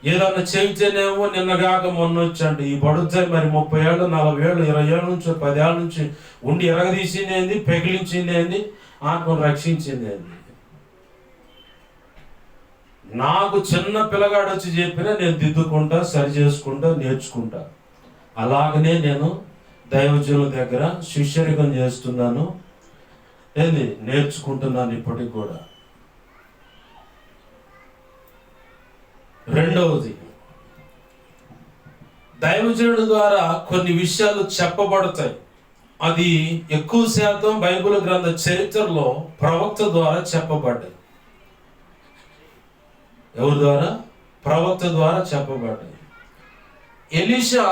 S1: ఏదన్నా చెబితేనేమో నిన్నగాక మొన్న వచ్చండి ఈ పడుతాయి మరి 30 ఏళ్ళు, 40 ఏళ్ళు, 20 ఏళ్ళ నుంచి, 10 ఏళ్ళ నుంచి ఉండి ఎరగదీసింది ఏంది, పెగిలించింది ఏంది, ఆత్మను రక్షించింది ఏంది. నాకు చిన్న పిల్లగాడు వచ్చి చెప్పినా నేను దిద్దుకుంటా, సరి చేసుకుంటా, నేర్చుకుంటా. అలాగనే నేను దైవజనుల దగ్గర శిష్యరికం చేస్తున్నాను, నేర్చుకుంటున్నాను ఇప్పటికి కూడా. రెండవది, దైవజనుడి ద్వారా కొన్ని విషయాలు చెప్పబడతాయి. అది ఎక్కువ శాతం బైబిల్ గ్రంథ చరిత్రలో ప్రవక్త ద్వారా చెప్పబడ్డాయి. ఎవరి ద్వారా? ప్రవక్త ద్వారా చెప్పబడ్డాయి. ఎలీషా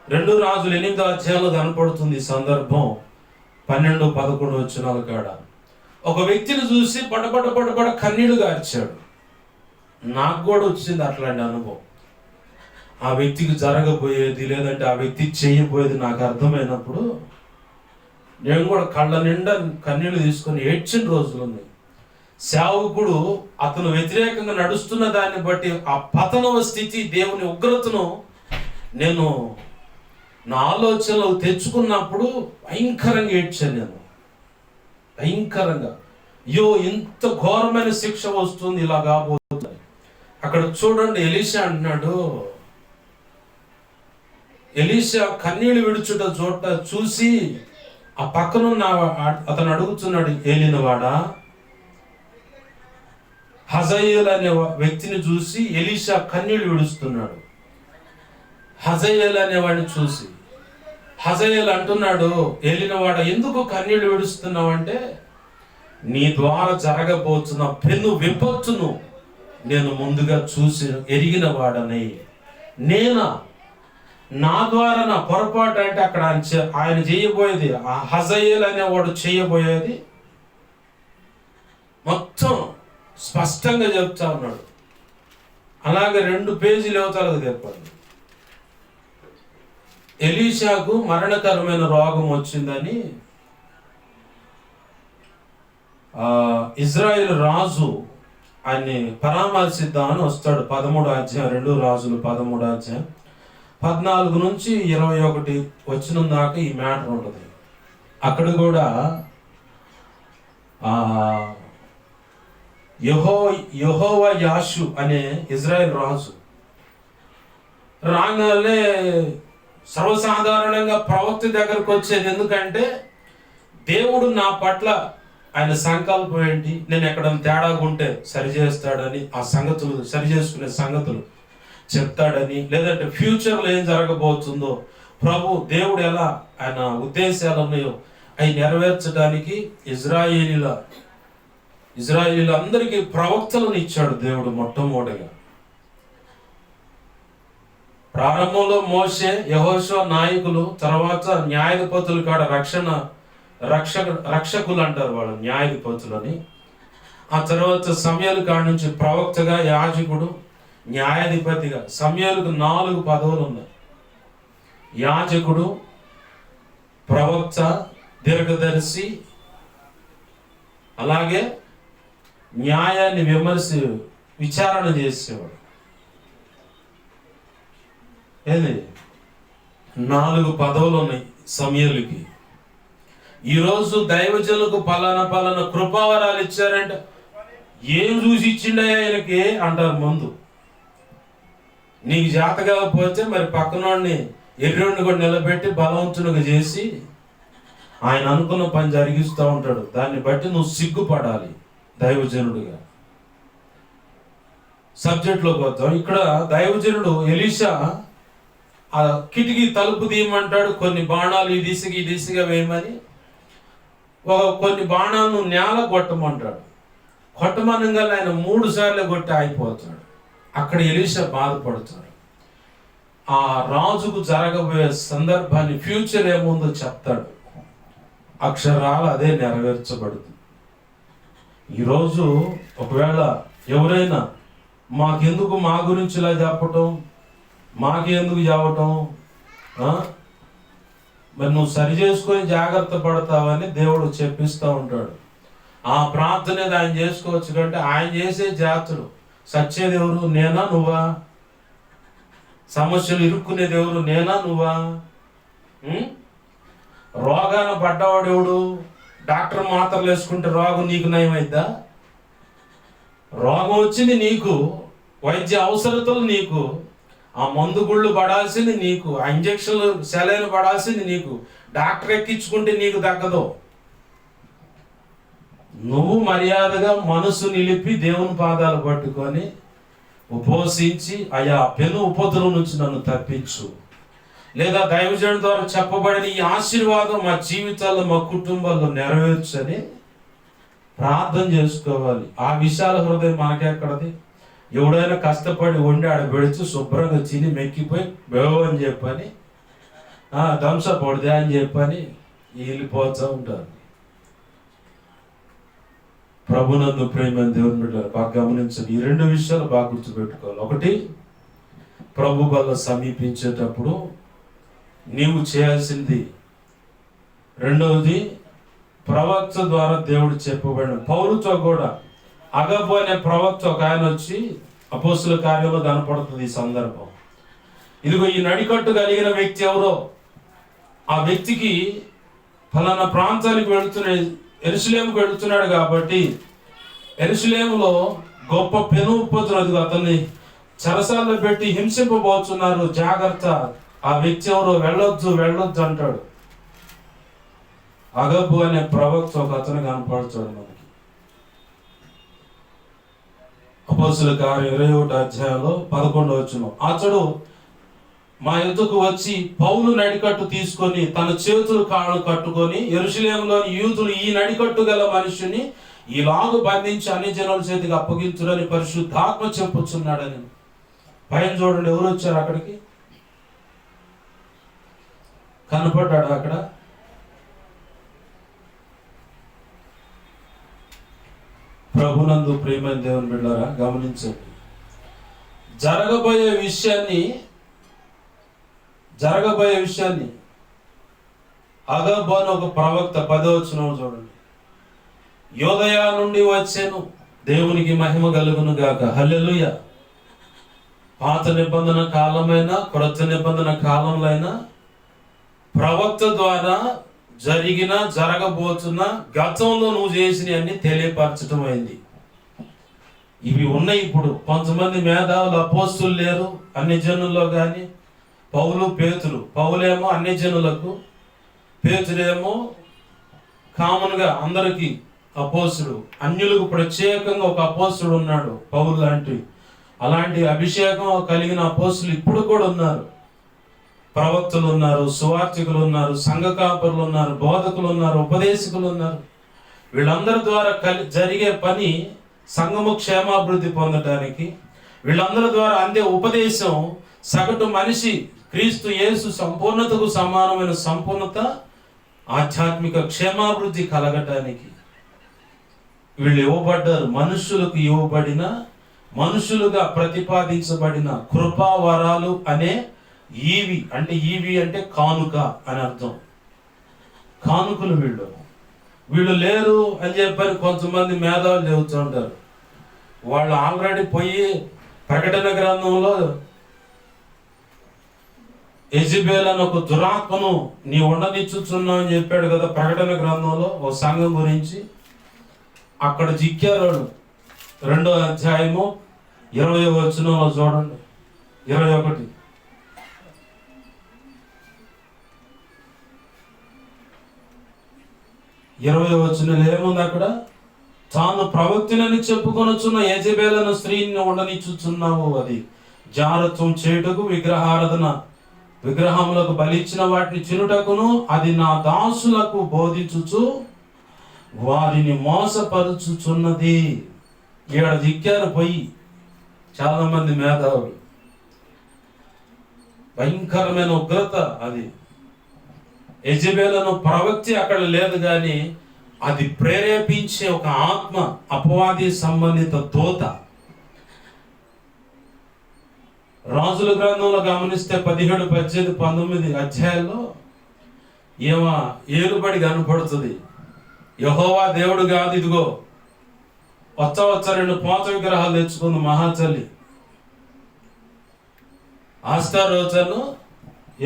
S1: 2 రాజులు 8వ అధ్యాయంలో కనపడుతుంది సందర్భం. 12-11 వచనాల కాడ ఒక వ్యక్తిని చూసి పడబడ కన్నీళ్లు గార్చాడు. నాకు కూడా వచ్చింది అట్లాంటి అనుభవం. ఆ వ్యక్తికి జరగబోయేది లేదంటే ఆ వ్యక్తి చేయబోయేది నాకు అర్థమైనప్పుడు నేను కూడా కళ్ళ నిండా కన్నీళ్లు తీసుకొని ఏడ్చిన రోజులు ఉన్నాయి. సేవకుడు అతను వ్యతిరేకంగా నడుస్తున్న దాన్ని బట్టి ఆ పతనవ స్థితి, దేవుని ఉగ్రతను నేను నా ఆలోచనలో తెచ్చుకున్నప్పుడు భయంకరంగా ఏడ్చాను. నేను భయంకరంగా, అయ్యో ఇంత ఘోరమైన శిక్ష వస్తుంది, ఇలా కాబోతుంది. అక్కడ చూడండి, ఎలీషా అంటున్నాడు, ఎలీషా కన్నీళ్లు విడుచుట చూసి ఆ పక్కనున్న అతను అడుగుతున్నాడు, ఏలినవాడా? హజయేల్ అనే వ్యక్తిని చూసి ఎలీషా కన్నీళ్లు విడుస్తున్నాడు. హజయేల్ అనేవాడిని చూసి హజయేల్ అంటున్నాడు, ఏలినవాడ ఎందుకు కన్నీళ్లు విడుస్తున్నావు అంటే, నీ ద్వారా జరగబోతున్న పెను విపత్తును నేను ముందుగా చూసి ఎరిగిన వాడనై, నా ద్వారా నా పొరపాటు అంటే అక్కడ ఆయన చేయబోయేది, ఆ హజయేల్ అనేవాడు చేయబోయేది మొత్తం స్పష్టంగా చెప్తా ఉన్నాడు. అలాగే 2 పేజీలు యువతలకు చెప్పండి. ఎలీషాకు మరణకరమైన రోగం వచ్చిందని ఇజ్రాయేల్ రాజు ఆయన్ని పరామర్శిద్దామని వస్తాడు. 13వ అధ్యాయం, 2 రాజులు 13వ అధ్యాయం 14 నుంచి 21 వచ్చిన దాకా ఈ మ్యాటర్ ఉంటుంది. అక్కడ కూడా యెహోవా యాషు అనే ఇజ్రాయేల్ రాజు రాగానే సర్వసాధారణంగా ప్రవక్త దగ్గరకు వచ్చేది. ఎందుకంటే దేవుడు నా పట్ల ఆయన సంకల్పం ఏంటి? నేను ఎక్కడైనా తేడాగా ఉంటే సరి చేస్తాడని, ఆ సంగతులు సరి చేసుకునే సంగతులు చెప్తాడని, లేదంటే ఫ్యూచర్లో ఏం జరగబోతుందో ప్రభు దేవుడు ఎలా ఆయన ఉద్దేశాలను అవి నెరవేర్చడానికి ఇజ్రాయేలీలందరికీ ప్రవక్తలను ఇచ్చాడు దేవుడు. మొట్టమొదటిగా ప్రారంభంలో మోషే, యెహోషువ నాయకులు, తర్వాత న్యాయాధిపతులు కాడ రక్షకులు అంటారు వాళ్ళు, న్యాయాధిపతులని. ఆ తర్వాత సమూయేలు కాడ నుంచి ప్రవక్తగా, యాజకుడు, న్యాయాధిపతిగా. సమూయేలుకు 4 పదవులు ఉన్నాయి: యాజకుడు, ప్రవక్త, దీర్ఘదర్శి, అలాగే న్యాయాన్ని విచారణ చేసేవాడు. ఏది 4 పదవులు ఉన్నాయి సమూయేలుకి. ఈరోజు దైవజనులకు పలానా కృపావరాలు ఇచ్చారంటే ఏం చూసి ఇచ్చిండయా ఆయనకి అంటారు ముందు. నీకు జాత కాకపోతే మరి పక్కనోడిని ఎర్రోడిని కూడా నిలబెట్టి బలవంతునిగా చేసి ఆయన అనుకున్న పని జరిగిస్తూ ఉంటాడు. దాన్ని బట్టి నువ్వు సిగ్గుపడాలి దైవజనుడిగా. సబ్జెక్ట్లోకి వద్దాం. ఇక్కడ దైవజనుడు ఎలీషా ఆ కిటికీ తలుపు తీయమంటాడు. కొన్ని బాణాలు ఈ దిశగా వేయమని, కొన్ని బాణాలను నేల కొట్టమంటాడు. కొట్టమనంగా ఆయన 3 సార్లు కొట్టి ఆగిపోతాడు. అక్కడ ఎలీషా బాధపడతాడు. ఆ రాజుకు జరగబోయే సందర్భాన్ని, ఫ్యూచర్ ఏముందో చెప్తాడు. అక్షరాలు అదే నెరవేర్చబడుతుంది. ఈరోజు ఒకవేళ ఎవరైనా మాకెందుకు మా గురించి ఇలా చెప్పటం, మాకెందుకు చెప్పటం, మరి నువ్వు సరి చేసుకొని జాగ్రత్త పడతావని దేవుడు చెప్పిస్తూ ఉంటాడు. ఆ ప్రార్థన ఆయన చేసుకోవచ్చు. కంటే ఆయన చేసే జాతుడు సచ్చేది ఎవరు? నేనా నువ్వా? సమస్యలు ఇరుక్కునేది ఎవరు? నేనా నువ్వా? రోగాన పడ్డవాడు ఎవడు? డాక్టర్ మాత్రలు వేసుకుంటే రోగం నీకు నయమైద్దా? రోగం వచ్చింది నీకు, వైద్య అవసరతలు నీకు, ఆ మందు గుళ్ళు పడాల్సింది నీకు, ఆ ఇంజక్షన్లు సెలైన్ పడాల్సింది నీకు. డాక్టర్ ఎక్కించుకుంటే నీకు దక్కదు. నువ్వు మర్యాదగా మనసు నిలిపి దేవుని పాదాలు పట్టుకొని ఉపవసించి, అయా పెను ఉపద్రవం నుంచి నన్ను తప్పించు, లేదా దైవజనుడి ద్వారా చెప్పబడిన ఈ ఆశీర్వాదం మా జీవితాల్లో, మా కుటుంబాల్లో నెరవేర్చని ప్రార్థన చేసుకోవాలి. ఆ విశాల హృదయం మనకెక్కడది? ఎవడైనా కష్టపడి వండి ఆడ పెడిచి శుభ్రంగా తిని మెక్కిపోయి బేవో అని చెప్పని, థమ్సప్ పడితే అని చెప్పని వెళ్ళిపోతూ ఉంటారు. ప్రభునందు ప్రేమ దేవుని బిడ్డలు బాగా గమనించండి. ఈ 2 విషయాలు బాగా గుర్తుపెట్టుకోవాలి. ఒకటి, ప్రభు వల్ల సమీపించేటప్పుడు నీవు చేయాల్సింది. రెండవది, ప్రవక్త ద్వారా దేవుడు చెప్పబడిన. పౌలుతో కూడా అగబు అనే ప్రవక్త ఒక ఆయన వచ్చి అపోస్తుల కార్యంలో కనపడుతుంది ఈ సందర్భం. ఇదిగో ఈ నడికట్టు కలిగిన వ్యక్తి ఎవరో, ఆ వ్యక్తికి ఫలానా ప్రాంతానికి యెరూషలేముకు వెళుతున్నాడు కాబట్టి యెరూషలేములో గొప్ప పెను ఉపద్రవం, అతన్ని చెరసాల్లో పెట్టి హింసింపబోతున్నారు, జాగ్రత్త, ఆ వ్యక్తి ఎవరో, వెళ్ళొద్దు అంటాడు. అగబు అనే ప్రవక్త ఒక అతను కనపడుతాడు మనకి. అపోస్తుల కార్యం 21వ అధ్యాయంలో 11వ వచనం. అతడు మా యుద్ధకు వచ్చి పౌలు నడికట్టు తీసుకొని తన చేతులు కాళ్ళు కట్టుకొని యెరూషలేములోని యూదులు ఈ నడికట్టు గల మనుషుని ఈలాగు బంధించి అన్ని జనుల చేతికి అప్పగించురని పరిశుద్ధాత్మ చెప్పుచున్నాడని. పైన చూడండి, ఎవరు వచ్చారు అక్కడికి? కనపడ్డాడు అక్కడ. ప్రభునందు ప్రియమైన దేవుని బిడ్డలారా గమనించండి. జరగబోయే విషయాన్ని అగబు అని ఒక ప్రవక్త 10వ వచనం చూడండి. యోదయ నుండి వచ్చాను, దేవునికి మహిమ కలుగును గాక. హల్లెలూయా. పాత నిబంధన కాలమైన క్రొత్త నిబంధన కాలంలో అయినా ప్రవక్త ద్వారా జరగబోతున్న గతంలో నువ్వు చేసిన అన్ని తెలియపరచడం అయింది. ఇవి ఉన్నాయి. ఇప్పుడు కొంతమంది మేధావులు, అపోస్తులు లేరు అన్ని జనుల్లో కానీ. పౌలేమో అన్ని జనులకు, పేతురేమో కామన్గా అందరికీ అపోస్తుడు, అన్యులకు ప్రత్యేకంగా ఒక అపోస్తుడు ఉన్నాడు, పౌలు లాంటి. అలాంటి అభిషేకం కలిగిన అపోస్తులు ఇప్పుడు కూడా ఉన్నారు. ప్రవక్తలు ఉన్నారు, సువార్తికులు ఉన్నారు, సంఘ కాపరులు ఉన్నారు, బోధకులు ఉన్నారు, ఉపదేశకులు ఉన్నారు. వీళ్ళందరి ద్వారా జరిగే పని సంఘము క్షేమాభివృద్ధి పొందడానికి, వీళ్ళందరి ద్వారా అందే ఉపదేశం సగటు మనిషి క్రీస్తు యేసు సంపూర్ణతకు సమానమైన సంపూర్ణత, ఆధ్యాత్మిక క్షేమాభివృద్ధి కలగటానికి వీళ్ళు ఇవ్వబడ్డారు. మనుషులకు ఇవ్వబడిన, మనుషులుగా ప్రతిపాదించబడిన కృపావరాలు అనే ఈవి అంటే కానుక అని అర్థం. కానుకలు వీళ్ళు లేరు అని చెప్పని కొంతమంది మేధావులు చెబుతూ ఉంటారు. వాళ్ళు ఆల్రెడీ పోయి ప్రకటన గ్రంథంలో యెజబెల్ అని ఒక దురాత్మను నీ ఉండనిచ్చుచున్నావు అని చెప్పాడు కదా ప్రకటన గ్రంథంలో ఒక సంఘం గురించి. అక్కడ చిక్కారు. 2వ అధ్యాయము 20వ వచనంలో చూడండి, 21. 20వ వచనంలో ఏముంది అక్కడ? తాను ప్రవక్తనని చెప్పుకొనుచున్న యెజబెల్ అను స్త్రీని ఉండనిచ్చుచున్నావు, అది జారత్వం చేయుటకు, విగ్రహములకు బలిచ్చిన వాటిని చినుటకును, అది నా దాసులకు బోధించుచు వారిని మోసపరుచుచున్నది. ఈడ దిక్కారు పోయి చాలా మంది మేధావులు. భయంకరమైన ఉగ్రత అది. యెజబెల్ అను ప్రవక్తి అక్కడ లేదు, కానీ అది ప్రేరేపించే ఒక ఆత్మ, అపవాది సంబంధిత దూత. రాజుల గ్రంథంలో గమనిస్తే 17, 18, 19 అధ్యాయాల్లో ఏలుబడి కనపడుతుంది. యెహోవా దేవుడు కాదు, ఇదిగో వచ్చ 2 పోత విగ్రహాలు తెచ్చుకుంది మహాచలి. ఆస్తారోచను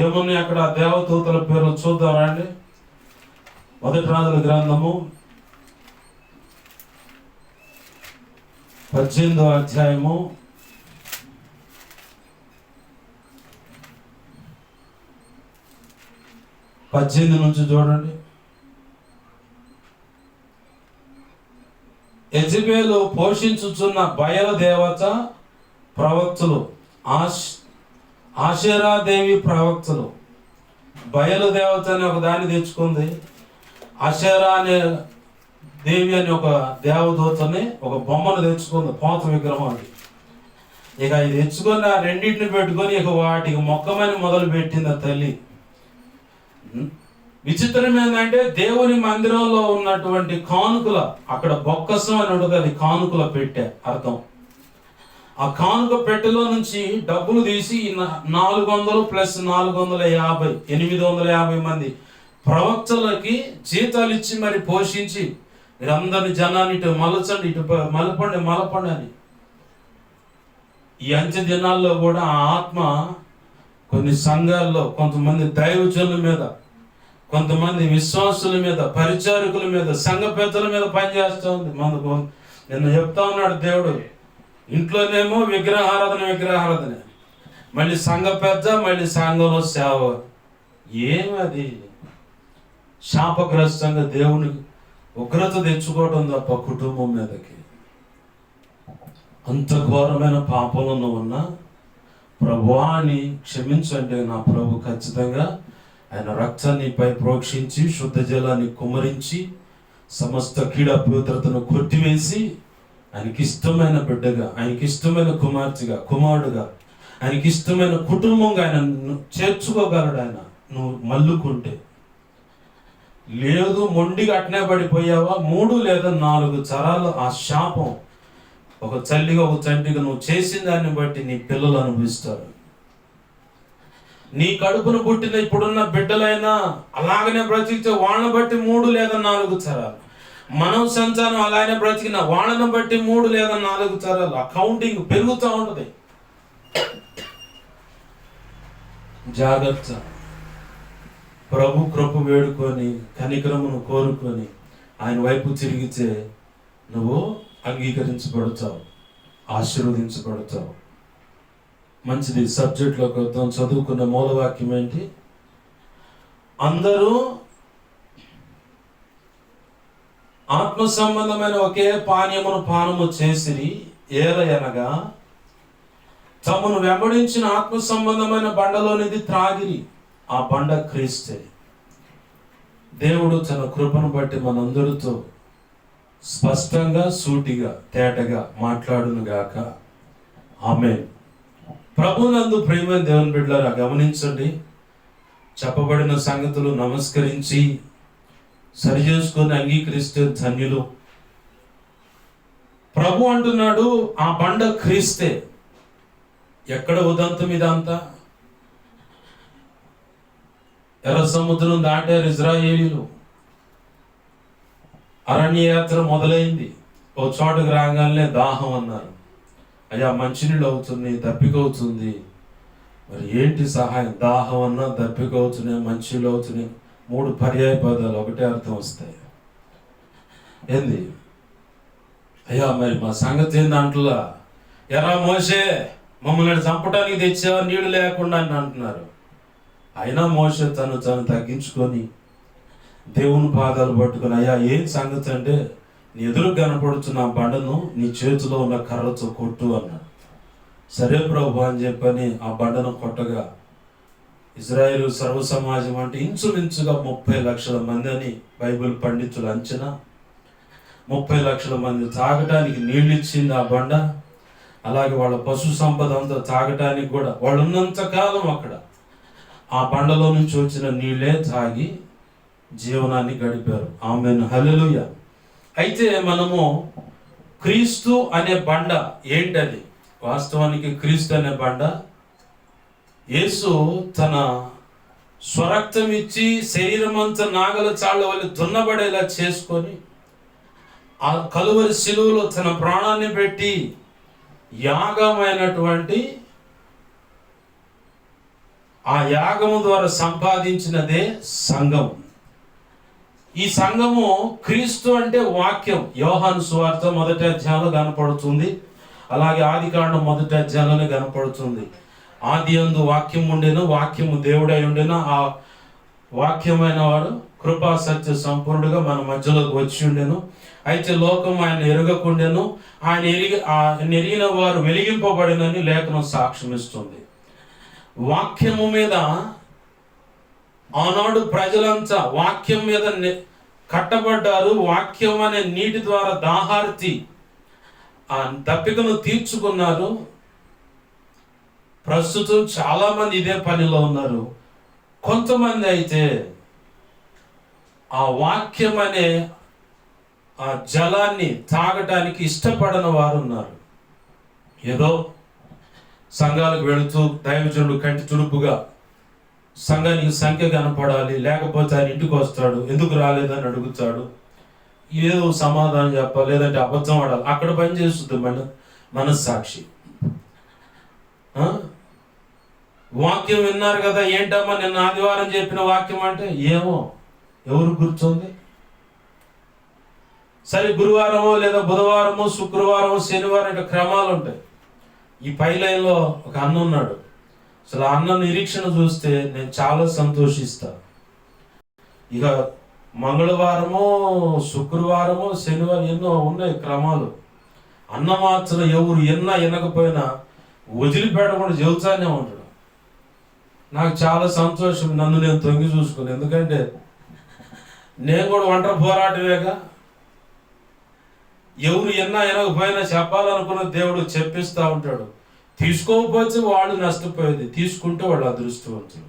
S1: ఏమున్నాయి అక్కడ దేవదూతల పేర్లు చూద్దాం రండి. 1 రాజుల గ్రంథము 18వ అధ్యాయము 18 నుంచి చూడండి. యెజబెలు పోషించుచున్న బయలు దేవత ప్రవక్తలు, ఆషేరాదేవి ప్రవక్తలు. బయలు దేవత అని ఒక దాన్ని తెచ్చుకుంది, ఆషేరా అనే దేవి అని ఒక దేవదూతని, ఒక బొమ్మను తెచ్చుకుంది, పోత విగ్రహం అది. ఇక ఇది తెచ్చుకొని ఆ రెండింటిని పెట్టుకొని ఇక వాటికి మొక్కమని మొదలు పెట్టింది ఆ తల్లి. విచిత్రం ఏంటంటే దేవుని మందిరంలో ఉన్నటువంటి కానుకల, అక్కడ బొక్కసం అని ఉంటుంది, అది కానుకల పెట్టె అర్థం. ఆ కానుక పెట్టెలో నుంచి డబ్బులు తీసి 400 ప్లస్ 450 850 మంది ప్రవక్తలకి జీతాలు ఇచ్చి మరి పోషించి, మీరందరిని జనాన్ని ఇటు మలచండి, ఇటు మలపండి అని. ఈ అంచె దినాల్లో కూడా ఆ ఆత్మ కొన్ని సంఘాల్లో కొంతమంది దైవజనుల మీద, కొంతమంది విశ్వాసుల మీద, పరిచారకుల మీద, సంఘ పెద్దల మీద పనిచేస్తూ ఉంది. మనకు నిన్న చెప్తా ఉన్నాడు దేవుడు, ఇంట్లోనేమో విగ్రహారాధన, మళ్ళీ సంఘ పెద్ద, మళ్ళీ సంఘంలో సేవ. ఏమది శాపగ్రస్తంగా దేవునికి ఉగ్రత తెచ్చుకోవడం తప్ప కుటుంబం మీదకి. అంత ఘోరమైన పాపంలో ఉన్న ప్రభువాన్ని క్షమించండి నా ప్రభు ఖచ్చితంగా ఆయన రక్తాన్ని పై ప్రోక్షించి, శుద్ధ జలాన్ని కుమ్మరించి, సమస్త కీడ పవిత్రతను కొట్టివేసి, ఆయనకి ఇష్టమైన బిడ్డగా, ఆయనకి ఇష్టమైన కుమారుడుగా, ఆయనకి ఇష్టమైన కుటుంబంగా ఆయన చేర్చుకోగలడు. ఆయన నువ్వు మల్లుకుంటే. లేదు మొండిగా అట్నే పడిపోయావా, 3 లేదా 4 తరాలు ఆ శాపం ఒక తల్లిగా ఒక తండ్రిగా నువ్వు చేసిన దాన్ని బట్టి నీ పిల్లలు అనుభవిస్తారు. నీ కడుపును పుట్టిన ఇప్పుడున్న బిడ్డలైనా అలాగనే బ్రతికితే వాళ్ళని బట్టి 3 లేదా 4 తరాలు. మనం సంతానం అలానే బ్రతికిన వాళ్ళని బట్టి 3 లేదా 4 తరాలు. అకౌంటింగ్ పెరుగుతూ ఉంటుంది. జాగ్రత్త. ప్రభు కృప వేడుకొని, కనికరమును కోరుకొని ఆయన వైపు తిరిగితే నువ్వు అంగీకరించబడతావు, ఆశీర్వదించబడతావు. మంచిది. సబ్జెక్ట్లోకి వద్దాం. చదువుకున్న మూలవాక్యం ఏంటి? ఆత్మ సంబంధమైన ఒకే పానీయమును పానము చేసిరి, ఏలయనగా తమను వెంబడించిన ఆత్మ సంబంధమైన బండలోనిది త్రాగిరి. ఆ బండ క్రీస్తే. దేవుడు తన కృపను బట్టి మనందరితో స్పష్టంగా, సూటిగా, తేటగా మాట్లాడును గాక. ఆమేన్. ప్రభునందు ప్రియమైన దేవుని బిడ్డలారా, గమనించండి. చెప్పబడిన సంగతులు నమస్కరించి సరి చేసుకొని అంగీకరిస్తే ధన్యులు. ప్రభు అంటున్నాడు, ఆ బండ క్రీస్తే. ఎక్కడ ఉదంతం ఇదంతా? ఎర్ర సముద్రం దాటారు ఇజ్రాయేలీలు. అరణ్యయాత్ర మొదలైంది. ఓ చోటుకు రాగానే దాహం అన్నారు. అయ్యా, మంచినీళ్ళు అవుతుంది, దప్పిక అవుతుంది. మరి ఏంటి సహాయం? దాహం అన్నా, దప్పిక అవుతున్నాయి, మంచినీళ్ళు అవుతున్నాయి. 3 పర్యాయ పదాలు ఒకటే అర్థం వస్తాయి. ఏంది? అయ్యా, మరి మా సంగతి ఏంది అంటలా? ఎరా మోసే, మమ్మల్ని చంపడానికి తెచ్చావా నీళ్లు లేకుండా అని అంటున్నారు. అయినా మోసే తను తగ్గించుకొని దేవుని పాదాలు పట్టుకొని, అయ్యా ఏం సంగతి అంటే, నీ ఎదురు కనపడుతున్న బండను నీ చేతిలో ఉన్న కర్రతో కొట్టు అన్నాడు. సరే ప్రభు అని చెప్పని ఆ బండను కొట్టగా ఇజ్రాయేలు సర్వ సమాజం అంటే ఇంచుమించుగా 30 లక్షల మంది అని బైబిల్ పండితులు అంచనా. 30 లక్షల మంది తాగటానికి నీళ్ళు ఇచ్చింది ఆ బండ. అలాగే వాళ్ళ పశు సంపద అంతా తాగటానికి కూడా వాళ్ళు ఉన్నంత కాలం అక్కడ ఆ బండలో నుంచి వచ్చిన నీళ్ళే తాగి జీవనాన్ని గడిపారు. ఆమేన్, హల్లెలూయా. అయితే మనము క్రీస్తు అనే బండ ఏంటది? వాస్తవానికి క్రీస్తు అనే బండ యేసు తన స్వరక్తం ఇచ్చి శరీరం అంతా నాగల చాళ్ళ వల్ల దున్నబడేలా చేసుకొని ఆ కలువరి శిలువలో తన ప్రాణాన్ని పెట్టి యాగమైనటువంటి ఆ యాగము ద్వారా సంపాదించినదే సంఘం. ఈ సంఘము క్రీస్తు అంటే వాక్యం. యోహాను సువార్త 1వ అధ్యాయంలో కనపడుతుంది. అలాగే ఆదికాండం 1వ అధ్యాయంలోనే కనపడుతుంది. ఆది యందు వాక్యం ఉండెను, వాక్యము దేవుడై ఉండెను, ఆ వాక్యమైన వాడు కృపా సత్య సంపూర్ణుడుగా మన మధ్యలోకి వచ్చి ఉండెను. అయితే లోకం ఆయన ఎరగకుండెను, ఆయన ఎరిగిన వారు వెలిగింపబడినని లేఖనం సాక్ష్యం ఇస్తుంది. వాక్యము మీద ఆనాడు ప్రజలంతా వాక్యం మీద కట్టబడ్డారు. వాక్యం అనే నీటి ద్వారా దాహార్తి ఆ దప్పికను తీర్చుకున్నారు. ప్రస్తుతం చాలా మంది ఇదే పనిలో ఉన్నారు. కొంతమంది అయితే ఆ వాక్యం అనే ఆ జలాన్ని తాగటానికి ఇష్టపడని వారు ఉన్నారు. ఏదో సంఘాలకు వెళుతూ దైవజనుడు కంటి తుడుపుగా సంఘానికి సంఖ్య కనపడాలి, లేకపోతే ఆయన ఇంటికి వస్తాడు, ఎందుకు రాలేదని అడుగుతాడు, ఏదో సమాధానం చెప్పాలి, లేదంటే అబద్ధం ఆడాలి. అక్కడ పని చేస్తుంది మనస్సాక్షి. వాక్యం విన్నారు కదా, ఏంటమ్మా నిన్న ఆదివారం చెప్పిన వాక్యం అంటే ఏమో ఎవరు గుర్తుంది? సరే, గురువారమో లేదా బుధవారమో శుక్రవారమో శనివారం ఇట్లా క్రమాలు ఉంటాయి. ఈ పై లైన్లో ఒక అన్న ఉన్నాడు. అసలు ఆ అన్న నిరీక్షణ చూస్తే నేను చాలా సంతోషిస్తా. ఇక మంగళవారమో శుక్రవారమో శనివారం ఎన్నో ఉన్నాయి క్రమాలు. అన్న మాత్రం ఎవరు వినకపోయినా వదిలిపెట్టకుండా చెబుతానే ఉంటాడు. నాకు చాలా సంతోషం, నన్ను నేను తొంగి చూసుకుని. ఎందుకంటే నేను కూడా ఒంటరి పోరాటమేగా. ఎవరు వినకపోయినా చెప్పాలనుకున్న దేవుడు చెప్పిస్తూ ఉంటాడు. తీసుకోకపోతే వాళ్ళు నష్టపోయేది, తీసుకుంటే వాళ్ళు అదృష్టవంతులు.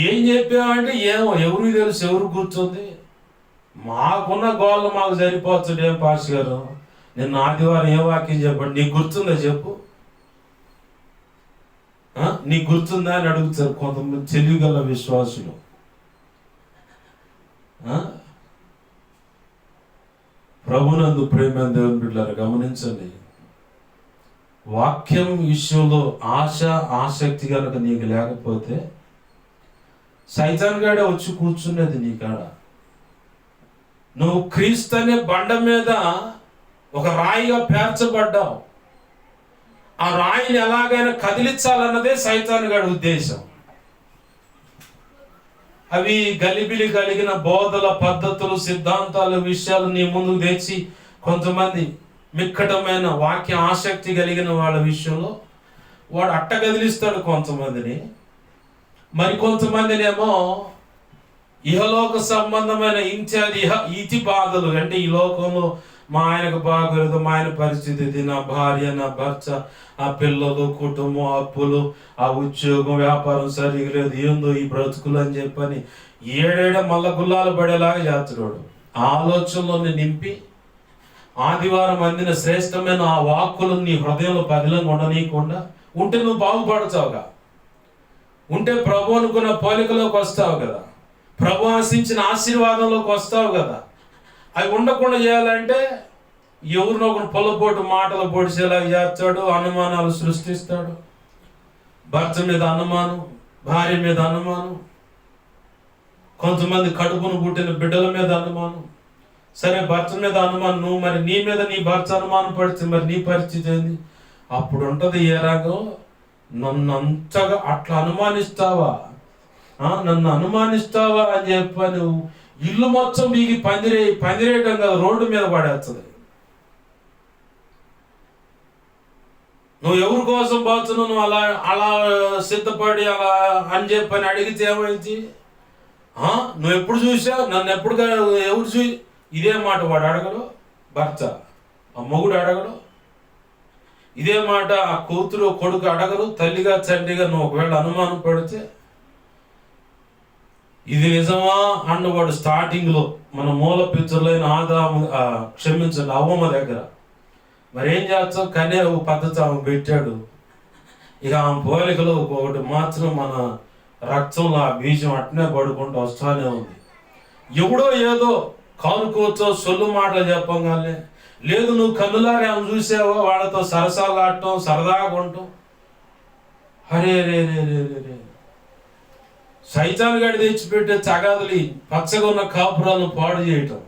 S1: ఏం చెప్పామంటే ఏమో ఎవరికి తెలుసు, ఎవరు కూర్చుంది. మాకున్న గోళ్ళు మాకు సరిపోతుంది. ఏం పాస్ గారు నిన్న ఆదివారం ఏ వాక్యం చెప్పండి, నీకు గుర్తుందా చెప్పు, నీకు గుర్తుందా అని అడుగుతారు కొంతమంది తెలివిగల విశ్వాసులు. ప్రభునందు ప్రేమ దేవుని బిడ్డలారా, గమనించండి. వాక్యం విషయంలో ఆసక్తి కనుక నీకు లేకపోతే సైతాన్ గాడే వచ్చి కూర్చునేది నీ కాడ. నువ్వు క్రీస్తు అనే బండ మీద ఒక రాయిగా పేర్చబడ్డావు. ఆ రాయిని ఎలాగైనా కదిలించాలన్నదే సైతాన్ గాడి ఉద్దేశం. అవి గలిబిలి కలిగిన బోధల పద్ధతులు సిద్ధాంతాల విషయాలు నీ ముందుకు తెచ్చి కొంతమంది మిక్కటమైన వాక్య ఆసక్తి కలిగిన వాళ్ళ విషయంలో వాడు అట్ట కదిలిస్తాడు కొంతమందిని. మరికొంతమందినేమో ఇహలోక సంబంధమైన ఇతి బాధలు, అంటే ఈ లోకంలో మా ఆయనకు బాగోలేదు, మా ఆయన పరిస్థితి ఇది, నా భార్య, నా భర్త, ఆ పిల్లలు, కుటుంబం, అప్పులు, ఆ ఉద్యోగం, వ్యాపారం సరిగా లేదు, ఏందో ఈ బ్రతుకులు అని చెప్పని ఏడేడ మళ్ళా గుల్లాలు పడేలాగా చేస్తున్నాడు. ఆలోచనలోని నింపి ఆదివారం అందిన శ్రేష్టమైన ఆ వాక్కులు నీ హృదయంలో పదిలంగా ఉండనీయకుండా ఉంటే నువ్వు బాగుపడతావుగా. ఉంటే ప్రభు అనుకున్న పోలికలోకి వస్తావు కదా, ప్రభు ఆశించిన ఆశీర్వాదంలోకి వస్తావు కదా. అవి ఉండకుండా చేయాలంటే ఎవరినో ఒకరు పొలపోటు మాటలు పొడిచేలాగా చేస్తాడు, అనుమానాలు సృష్టిస్తాడు. భర్త మీద అనుమానం, భార్య మీద అనుమానం, కొంతమంది కడుపును పుట్టిన బిడ్డల మీద అనుమానం. సరే, భర్త మీద అనుమానం, నువ్వు మరి నీ మీద నీ భర్త అనుమానం పడితే మరి నీ పరిస్థితి ఏంది? అప్పుడు ఉంటుంది ఏ రాగం, నన్ను అంతగా అట్లా అనుమానిస్తావా, నన్ను అనుమానిస్తావా అని చెప్పి నువ్వు ఇల్లు మొత్తం మీకు పందిరేయటం కదా, రోడ్డు మీద పడేస్తుంది. నువ్వు ఎవరి కోసం పోతున్నావు, నువ్వు అలా అలా సిద్ధపడి అలా అని చెప్పని అడిగితే ఏమైంది? నువ్వు ఎప్పుడు చూసావు నన్ను, ఎప్పుడు ఎవరు చూ ఇదే మాట వాడు అడగడు, భర్త ఆ మొగుడు అడగడు. ఇదే మాట ఆ కూతురు కొడుకు అడగరు. తల్లిగా తండ్రిగా నువ్వు ఒకవేళ అనుమానం పడితే ఇది నిజమా అన్నవాడు స్టార్టింగ్లో మన మూల పిక్చర్లైన ఆదాము, క్షమించండి, అవ్వమ్మ దగ్గర మరేం చేస్తావు, కనే పద్ధతి ఆమె పెట్టాడు. ఇక ఆమె పోలికలో ఒకటి మాత్రం మన రక్తంలో ఆ బీజం అట్నే పడుకుంటూ వస్తానే ఉంది. ఎవడో ఏదో కానుకోవచ్చో సొల్లు మాటలు చెప్పగానే, లేదు నువ్వు కన్నులారే ఆమె చూసావో వాళ్ళతో సరసాలు ఆడటం, సరదాగా ఉండటం. అరే రే రే రే రే సైతాన్ గడి తెచ్చిపెట్టే తగాదులు, పచ్చగా ఉన్న కాపురాలను పాడు చేయటం.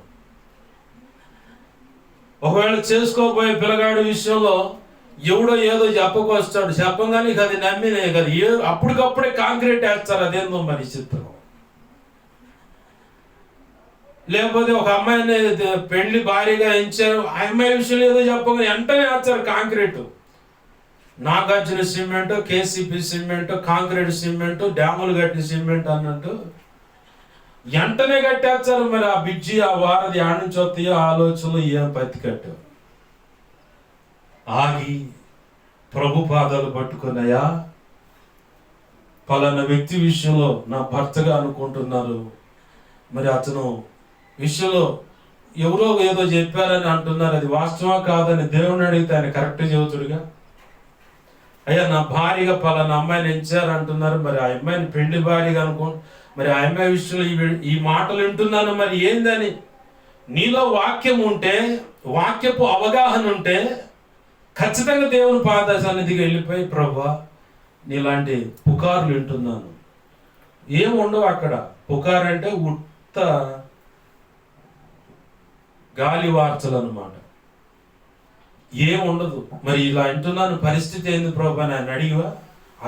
S1: ఒకవేళ చేసుకోబోయే పిల్లగాడి విషయంలో ఎవడో ఏదో చెప్పకొస్తాడు, చెప్పగానే అది నమ్మినే కదా, అప్పటికప్పుడే కాంక్రీట్ వేస్తారు. అదేందో మరి చిత్రం. లేకపోతే ఒక అమ్మాయిని పెళ్లి భారీగా ఎంచారు, ఆ అమ్మాయి విషయంలో ఏదో చెప్పగా వెంటనే వేస్తారు concrete. Nagarjuna cement, KCP cement, concrete cement, డ్యాములు కట్టిన సిమెంట్ అన్నట్టు వెంటనే కట్టేస్తారు. మరి ఆ బిడ్జి, ఆ వారది ఆడ నుంచి వస్తాయో ఆలోచనలు ఏం పత్తి కట్టు. ఆగి ప్రభు పాదాలు పట్టుకున్నాయా, పలానా వ్యక్తి విషయంలో నా భర్తగా అనుకుంటున్నారు, మరి అతను విషయంలో ఎవరో ఏదో చెప్పారని అంటున్నారు, అది వాస్తవా కాదని దేవుని అడిగితే ఆయన కరెక్ట్ చెబుతుడుగా. అయ్యా నా భార్యగా పలానా అమ్మాయిని ఎంచారు అంటున్నారు, మరి ఆ అమ్మాయిని పెళ్లి భార్యగా మరి ఆ అమ్మాయి విషయంలో ఈ మాటలు వింటున్నాను, మరి ఏందని నీలో వాక్యం ఉంటే, వాక్యపు అవగాహన ఉంటే ఖచ్చితంగా దేవుని పాద సన్నిధికి వెళ్ళిపోయి, ప్రభువా నీలాంటి పుకార్లు వింటున్నాను. ఏం ఉండవు అక్కడ. పుకార్ అంటే ఉత్త గాలి వార్తలు అన్నమాట, ఏం ఉండదు. మరి ఇలా అంటున్నాను, పరిస్థితి ఏంది ప్రభు అని ఆయన అడిగివా?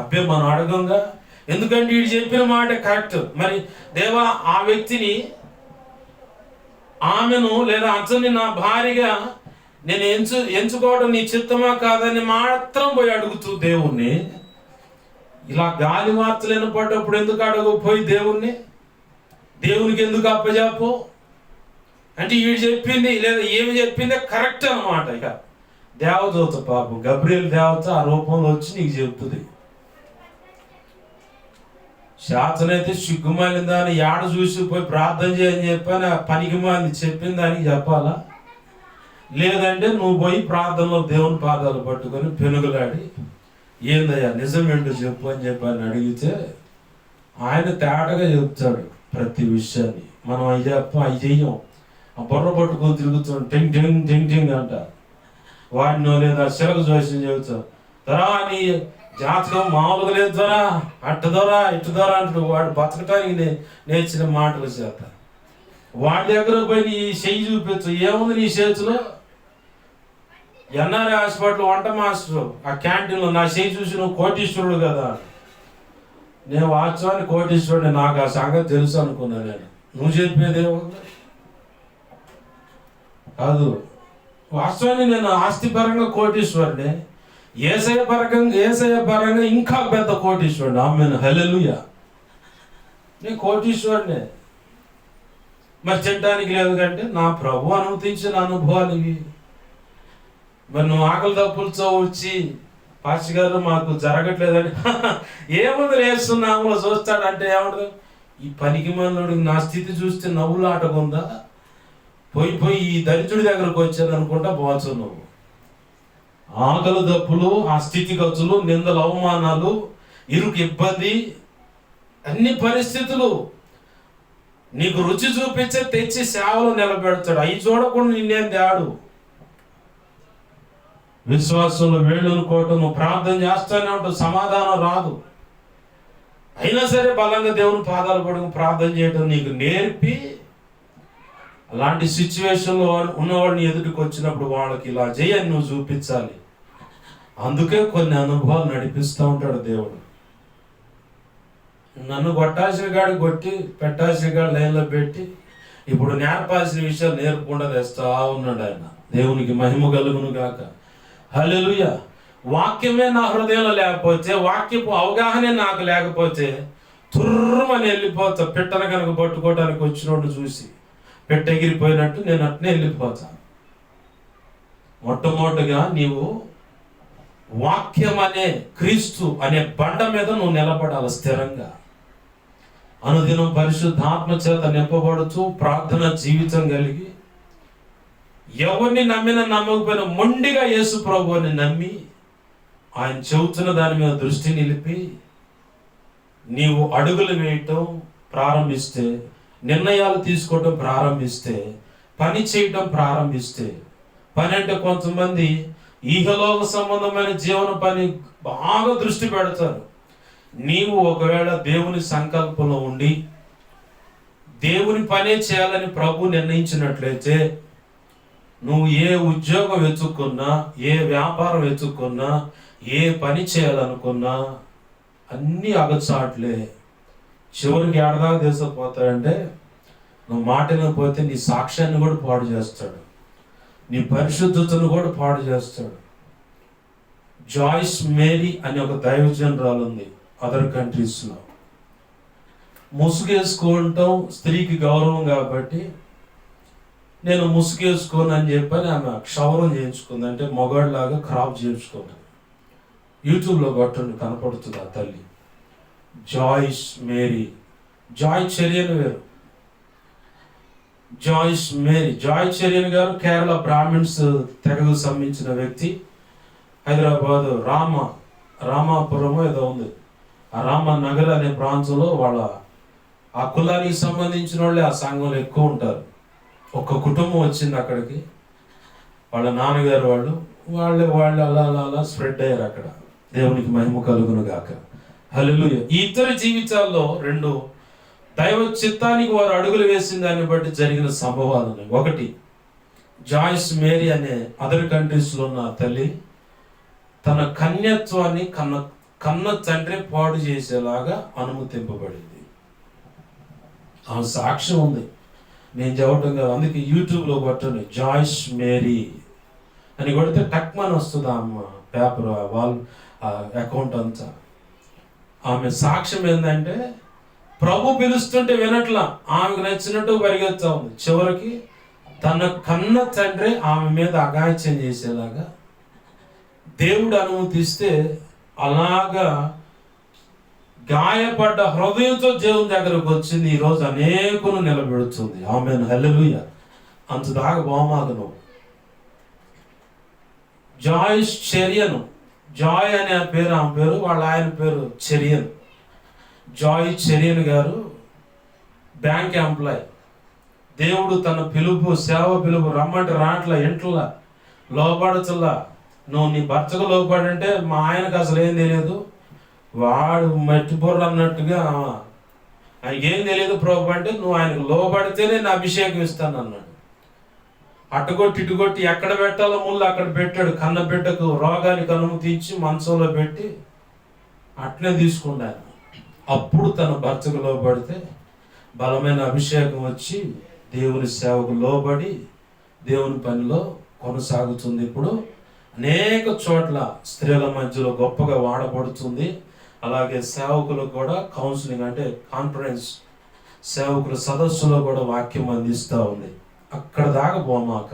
S1: అబ్బే మనం అడగంగా, ఎందుకంటే వీడు చెప్పిన మాట కరెక్ట్. మరి దేవా ఆ వ్యక్తిని, ఆమెను లేదా అతన్ని నా భార్యగా నేను ఎంచుకోవడం నీ చిత్తమా కాదని మాత్రం పోయి అడుగుతూ దేవుణ్ణి, ఇలా గాలి వార్తలు వినపడ్డప్పుడు ఎందుకు అడగపోయి దేవునికి ఎందుకు అప్పజెప్పు? అంటే వీడు చెప్పింది లేదా ఏమి చెప్పిందే కరెక్ట్ అన్నమాట. ఇక దేవదూత, పాపం గబ్రియల్ దేవత ఆ రూపంలో వచ్చి నీకు చెప్తుంది. శాతనైతే సిగ్గుమాలిన దాన్ని ఏడ చూసి పోయి ప్రార్థన చేయని చెప్పని ఆ పనికి మాలింది చెప్పిన దానికి చెప్పాలా? లేదంటే నువ్వు పోయి ప్రార్థనలో దేవుని పాదాలు పట్టుకొని పెనుగులాడి, ఏందయ్యా నిజమేంటో చెప్పు అని చెప్పని అడిగితే ఆయన తేటగా చెప్తాడు ప్రతి విషయాన్ని. మనం అవి చెప్పం, అవి చెయ్యం. ఆ బుర్ర పట్టుకొని తిరుగుతాం, టెంగ్ టెంగ్ టెంగ్ టెంగ్ అంట. వాడినో లేదా శిలక జోస్యం చెబుతావు, త్వరా నీ జాతకం మామూలుగా లేదు, త్వరా అట్ట ద్వారా ఇట్టు ద్వారా అంటాడు. వాడు బతకటానికి నేర్చిన మాటల చేత వాడి దగ్గర పోయి నీ చెయ్యి చూపించు, ఏముంది నీ చేతిలో? ఎన్ఆర్ఐ హాస్పిటల్ వంట మాస్టర్ ఆ క్యాంటీన్లో నా చెయ్యి చూసి నువ్వు కోటీశ్వరుడు కదా, నేను వాస్తవాన్ని కోటీశ్వరుని, నాకు ఆ సంగతి తెలుసు అనుకున్నా. నేను నువ్వు చెప్పేదేమో కాదు, వాస్తవాన్ని నేను ఆస్తిపరంగా కోటీశ్వరుడే, ఏసయ్య పరంగా ఇంకా పెద్ద కోటీశ్వరుడు. ఆమేన్, హల్లెలూయా. నేను కోటీశ్వరుడే. మరి తినడానికి లేదు కంటే నా ప్రభు అనుమతించిన అనుభవాలు ఇవి. మరి నువ్వు ఆకలి దప్పులతో వచ్చి పాస్టర్ గారు మాకు జరగట్లేదని ఏముంది వేస్తున్నాము చూస్తాడంటే ఏమంటుంది? ఈ పనికి మనోడికి నా స్థితి చూస్తే నవ్వులాటకుందా, పోయి ఈ దరిద్రుడి దగ్గరకు వచ్చాను అనుకుంటా పోవచ్చు. నువ్వు ఆకలి దప్పులు, ఆ స్థితిగతులు, నిందలు, అవమానాలు, ఇరుకు, ఇబ్బంది, అన్ని పరిస్థితులు నీకు రుచి చూపించే తెచ్చి సేవలో నిలబెడతాడు. అవి చూడకుండా నిన్నేం తేడు. విశ్వాసంలో వేళ్ళనుకోవటం, నువ్వు ప్రార్థన చేస్తూనే ఉంటావు, సమాధానం రాదు. అయినా సరే బలంగా దేవుని పాదాలు పడుకు ప్రార్థన చేయడం నీకు నేర్పి, అలాంటి సిచ్యువేషన్లో ఉన్నవాడిని ఎదుటికి వచ్చినప్పుడు వాళ్ళకి ఇలా చేయని నువ్వు చూపించాలి. అందుకే కొన్ని అనుభవాలు నడిపిస్తూ ఉంటాడు దేవుడు. నన్ను కొట్టాల్సిన గాడి కొట్టి, పెట్టాల్సిన గాడి లైన్లో పెట్టి, ఇప్పుడు నేర్పాల్సిన విషయాలు నేర్పకుండా తెస్తా ఉన్నాడు ఆయన. దేవునికి మహిమ కలుగును గాక. హల్లెలూయా. వాక్యమే నా హృదయంలో లేకపోతే, వాక్యపు అవగాహనే నాకు లేకపోతే తుర్రమని వెళ్ళిపోతా. పిట్టను కనుక పట్టుకోవడానికి వచ్చినోడు చూసి పెట్టెగిరిపోయినట్టు నేను అట్నే వెళ్ళిపోతాను. మొట్టమొదటిగా నీవు వాక్యం అనే క్రీస్తు అనే బండ మీద నువ్వు నిలబడాలి స్థిరంగా. అనుదినం పరిశుద్ధాత్మ చేత నింపబడుతూ ప్రార్థన జీవితం కలిగి, ఎవరిని నమ్మినా నమ్మకపోయినా మొండిగా యేసు ప్రభువుని నమ్మి ఆయన చెబుతున్న దాని మీద దృష్టి నిలిపి నీవు అడుగులు వేయటం ప్రారంభిస్తే, నిర్ణయాలు తీసుకోవటం ప్రారంభిస్తే, పని చేయటం ప్రారంభిస్తే, పని అంటే కొంతమంది ఈహలోక సంబంధమైన జీవన పని బాగా దృష్టి పెడతారు. నీవు ఒకవేళ దేవుని సంకల్పంలో ఉండి దేవుని పనే చేయాలని ప్రభు నిర్ణయించినట్లయితే, నువ్వు ఏ ఉద్యోగం వెతుక్కున్నా, ఏ వ్యాపారం వెతుక్కున్నా, ఏ పని చేయాలనుకున్నా అన్నీ అగచాట్లే. చివరికి ఏడదాకా తీసుకుపోతాడంటే, నువ్వు మాటలేకపోతే నీ సాక్ష్యాన్ని కూడా పాడు చేస్తాడు, నీ పరిశుద్ధతను కూడా పాడు చేస్తాడు. జాయిస్ మేరీ అనే ఒక దైవజనురాలు ఉంది అదర్ కంట్రీస్లో. ముసుగేసుకోవటం స్త్రీకి గౌరవం కాబట్టి నేను ముసుగేసుకోను అని చెప్పని ఆమె క్షౌరం చేయించుకుంది. అంటే మొగాడిలాగా క్రాప్ చేయించుకోండి. యూట్యూబ్లో కొట్టండి, కనపడుతుంది ఆ తల్లి. జాయిస్ మేరీ. జాయ్ చెరియన్ వేరు, జాయిస్ మేరీ. జాయ్ చెరియన్ గారు కేరళ బ్రాహ్మిన్స్ తెగకు సంబంధించిన వ్యక్తి. హైదరాబాద్ రామాపురం ఏదో ఉంది, ఆ రామనగర్ అనే ప్రాంతంలో వాళ్ళ ఆ కులానికి సంబంధించిన వాళ్ళే ఆ సంఘంలో ఎక్కువ ఉంటారు. ఒక కుటుంబం వచ్చింది అక్కడికి, వాళ్ళ నాన్నగారు వాళ్ళు అలా స్ప్రెడ్ అయ్యారు అక్కడ. దేవునికి మహిమ కలుగును గాక. హల్లెలూయా. ఈ ఇద్దరి జీవితాల్లో రెండు దైవ చిత్తానికి వారు అడుగులు వేసిన దాన్ని బట్టి జరిగిన సంభవాలు ఉన్నాయి. ఒకటి, జాయిస్ మేరీ అనే అదర్ కంట్రీస్లో ఉన్న తల్లి తన కన్యత్వాన్ని కన్న తండ్రి పాడు చేసేలాగా అనుమతింపబడింది. ఆ సాక్ష్యం ఉంది, నేను చెప్పటం కాదు. అందుకే యూట్యూబ్లో కొట్టండి జాయిస్ మేరీ అని కొడితే టక్మని వస్తుంది అమ్మ పేపర్ వాళ్ళ అకౌంట్ అంతా. ఆమె సాక్ష్యం ఏంటంటే, ప్రభు పిలుస్తుంటే వినట్లా, ఆమెకు నచ్చినట్టు పరిగెత్తా ఉంది. చివరికి తన కన్న తండ్రి ఆమె మీద అఘాయిత్యం చేసేలాగా దేవుడు అనుమతిస్తే, అలాగా గాయపడ్డ హృదయంతో దేవుని దగ్గరకు వచ్చింది. ఈరోజు అనేకులు నిలబెడుతుంది. ఆమేన్, హల్లెలూయా. అంతదాకా బహుమాగను. జాయిస్ చెరియన్, జాయ్ అనే పేరు ఆమె పేరు, వాళ్ళ ఆయన పేరు చెరియన్. జాయ్ చెరియన్ గారు బ్యాంక్ ఎంప్లాయ్. దేవుడు తన పిలుపు, సేవ పిలుపు రమ్మంటే రాట్ల, ఇంట్లా లోపడచల్లా. నువ్వు నీ భర్తకు లోపడంటే మా ఆయనకు అసలు ఏం తెలియదు, వాడు మట్టి బుర్ర అన్నట్టుగా ఆయనకి ఏం తెలియదు ప్రభు అంటే, నువ్వు ఆయనకు లోపడితేనే నేను అభిషేకం ఇస్తాను అన్నాడు. అట్టుకొట్టి ఇటుకొట్టి ఎక్కడ పెట్టాలో ముళ్ళు అక్కడ పెట్టాడు. కన్న బిడ్డకు రోగానికి అనుమతించి మంచంలో పెట్టి అట్నే తీసుకున్నాను. అప్పుడు తన భర్తకు లోబడితే బలమైన అభిషేకం వచ్చి దేవుని సేవకు లోబడి దేవుని పనిలో కొనసాగుతుంది. ఇప్పుడు అనేక చోట్ల స్త్రీల మధ్యలో గొప్పగా వాడబడుతుంది. అలాగే సేవకులకు కూడా కౌన్సిలింగ్ అంటే కాన్ఫరెన్స్ సేవకుల సదస్సులో కూడా వాక్యం అందిస్తూ ఉంది. అక్కడ దాకా పోమాక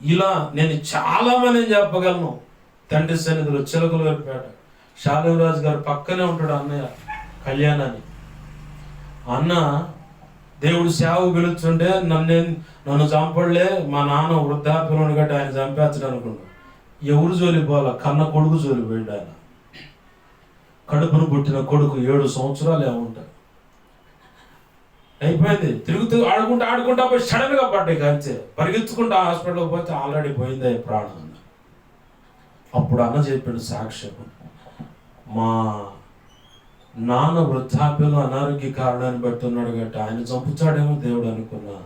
S1: ఇలా నేను చాలా మందిని చెప్పగలను. తండ్రి సన్నిధిలో చిలకలూరిపేట శాలివరాజు గారు పక్కనే ఉంటాడు అన్నయ్య కళ్యాణాన్ని. అన్న దేవుడు సేవకు పిలుచుంటే నన్ను చంపడలే, మా నాన్న వృద్ధాప్యంలో గట్టి ఆయన చంపేస్తాడు అనుకున్నాడు. ఎవరు జోలిపోవాల, కన్న కొడుకు జోలిపోయాడు. ఆయన కడుపును పుట్టిన కొడుకు 7 సంవత్సరాలు ఏముంటాయి. అయిపోయింది. తిరుగుతూ ఆడుకుంటా పోయి సడన్గా పడ్డాయి. అంతే పరిగెత్తుకుంటా హాస్పిటల్కి పోతే ఆల్రెడీ పోయింది ప్రాణం. అప్పుడు అన్న చెప్పాడు సాక్ష్యం, మా నాన్న వృద్ధాప్యంలో అనారోగ్య కారణాన్ని బట్టి ఉన్నాడు గట్టి ఆయన చంపుతాడేమో దేవుడు అనుకున్నా,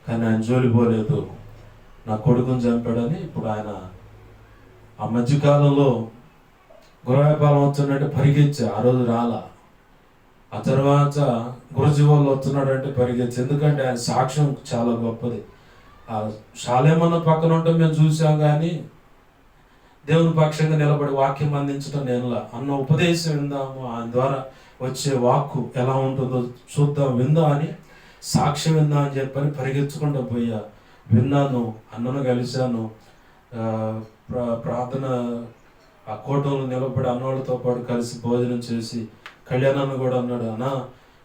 S1: కానీ ఆయన జోలిపోలేదు, నా కొడుకుని చంపాడని. ఇప్పుడు ఆయన ఆ మధ్యకాలంలో గురవాయపాలెం వస్తున్నాడంటే పరిగెత్తి, ఆ రోజు రాలా. ఆ తర్వాత గురుజీ వాళ్ళు వస్తున్నాడంటే పరిగెత్తి, ఎందుకంటే ఆయన సాక్ష్యం చాలా గొప్పది. ఆ శాలేమన్న పక్కన ఉంటే మేము చూసాం, కానీ దేవుని పక్షంగా నిలబడి వాక్యం అందించడం నేనులా. అన్న ఉపదేశం విందాము, ఆయన ద్వారా వచ్చే వాక్కు ఎలా ఉంటుందో చూద్దాం, విందాం అని సాక్ష్యం విందాం అని చెప్పని పరిగెత్తుకుంటూ పోయా. విన్నాను, అన్నను కలిశాను. ప్రార్థన ఆ కోటంలో నిలబడి అన్నోళ్ళతో పాటు కలిసి భోజనం చేసి కళ్యాణాన్ని కూడా అన్నాడు, అన్న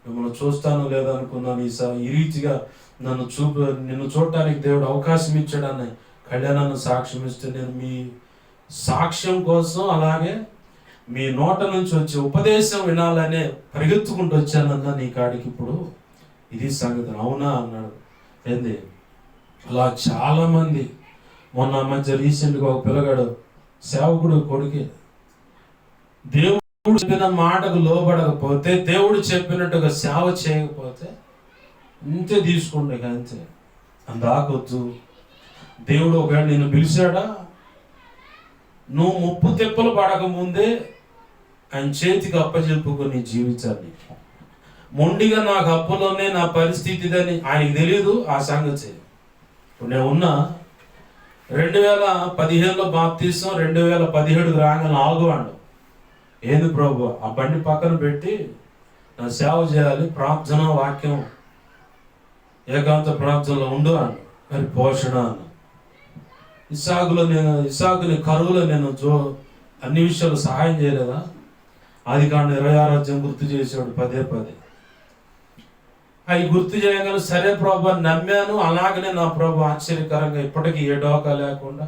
S1: మిమ్మల్ని చూస్తాను లేదా అనుకున్నాను, ఈ రీతిగా నిన్ను చూడటానికి దేవుడు అవకాశం ఇచ్చాడు అన్న. కళ్యాణాన్ని సాక్ష్యం ఇస్తే నేను మీ సాక్ష్యం కోసం అలాగే మీ నోట నుంచి వచ్చే ఉపదేశం వినాలనే పరిగెత్తుకుంటూ వచ్చానన్నా నీ కాడికి. ఇప్పుడు ఇది సంగతి. అవునా అన్నాడు. ఏంది అలా చాలామంది. మొన్న మధ్య రీసెంట్గా ఒక పిల్లగాడు సేవకుడు కొడుకే, దేవుడు చెప్పిన మాటకు లోబడకపోతే, దేవుడు చెప్పినట్టుగా సేవ చేయకపోతే ఇంతే తీసుకుంటే అంతే. అందాకొద్దు. దేవుడు ఒకవేళ నిన్ను పిలిచాడా, నువ్వు ముప్పు తెప్పలు పడకముందే ఆయన చేతికి అప్పచెప్పుకుని జీవించాలి. మొండిగా నాకు అప్పులోనే నా పరిస్థితి ఇదని ఆయనకి తెలియదు ఆ సంగతి. ఇప్పుడు నేను ఉన్నా 2015లో బాప్తీసం, 2017 రాగానే ఆగువాడు. ఏంది ప్రభు, ఆ బండి పక్కన పెట్టి నా సేవ చేయాలి, ప్రార్థన వాక్యం ఏకాంత ప్రార్థనలో ఉండు అన్న. మరి పోషణ అన్న. ఇస్సాకుని కరువులో నేను అన్ని విషయాలు సహాయం చేయలేదా? ఆదికాండం 26 గుర్తు చేసాడు పదే. అవి గుర్తు చేయగలను. సరే ప్రభు నమ్మాను. అలాగనే నా ప్రభు ఆశ్చర్యకరంగా ఇప్పటికీ ఏ డోకా లేకుండా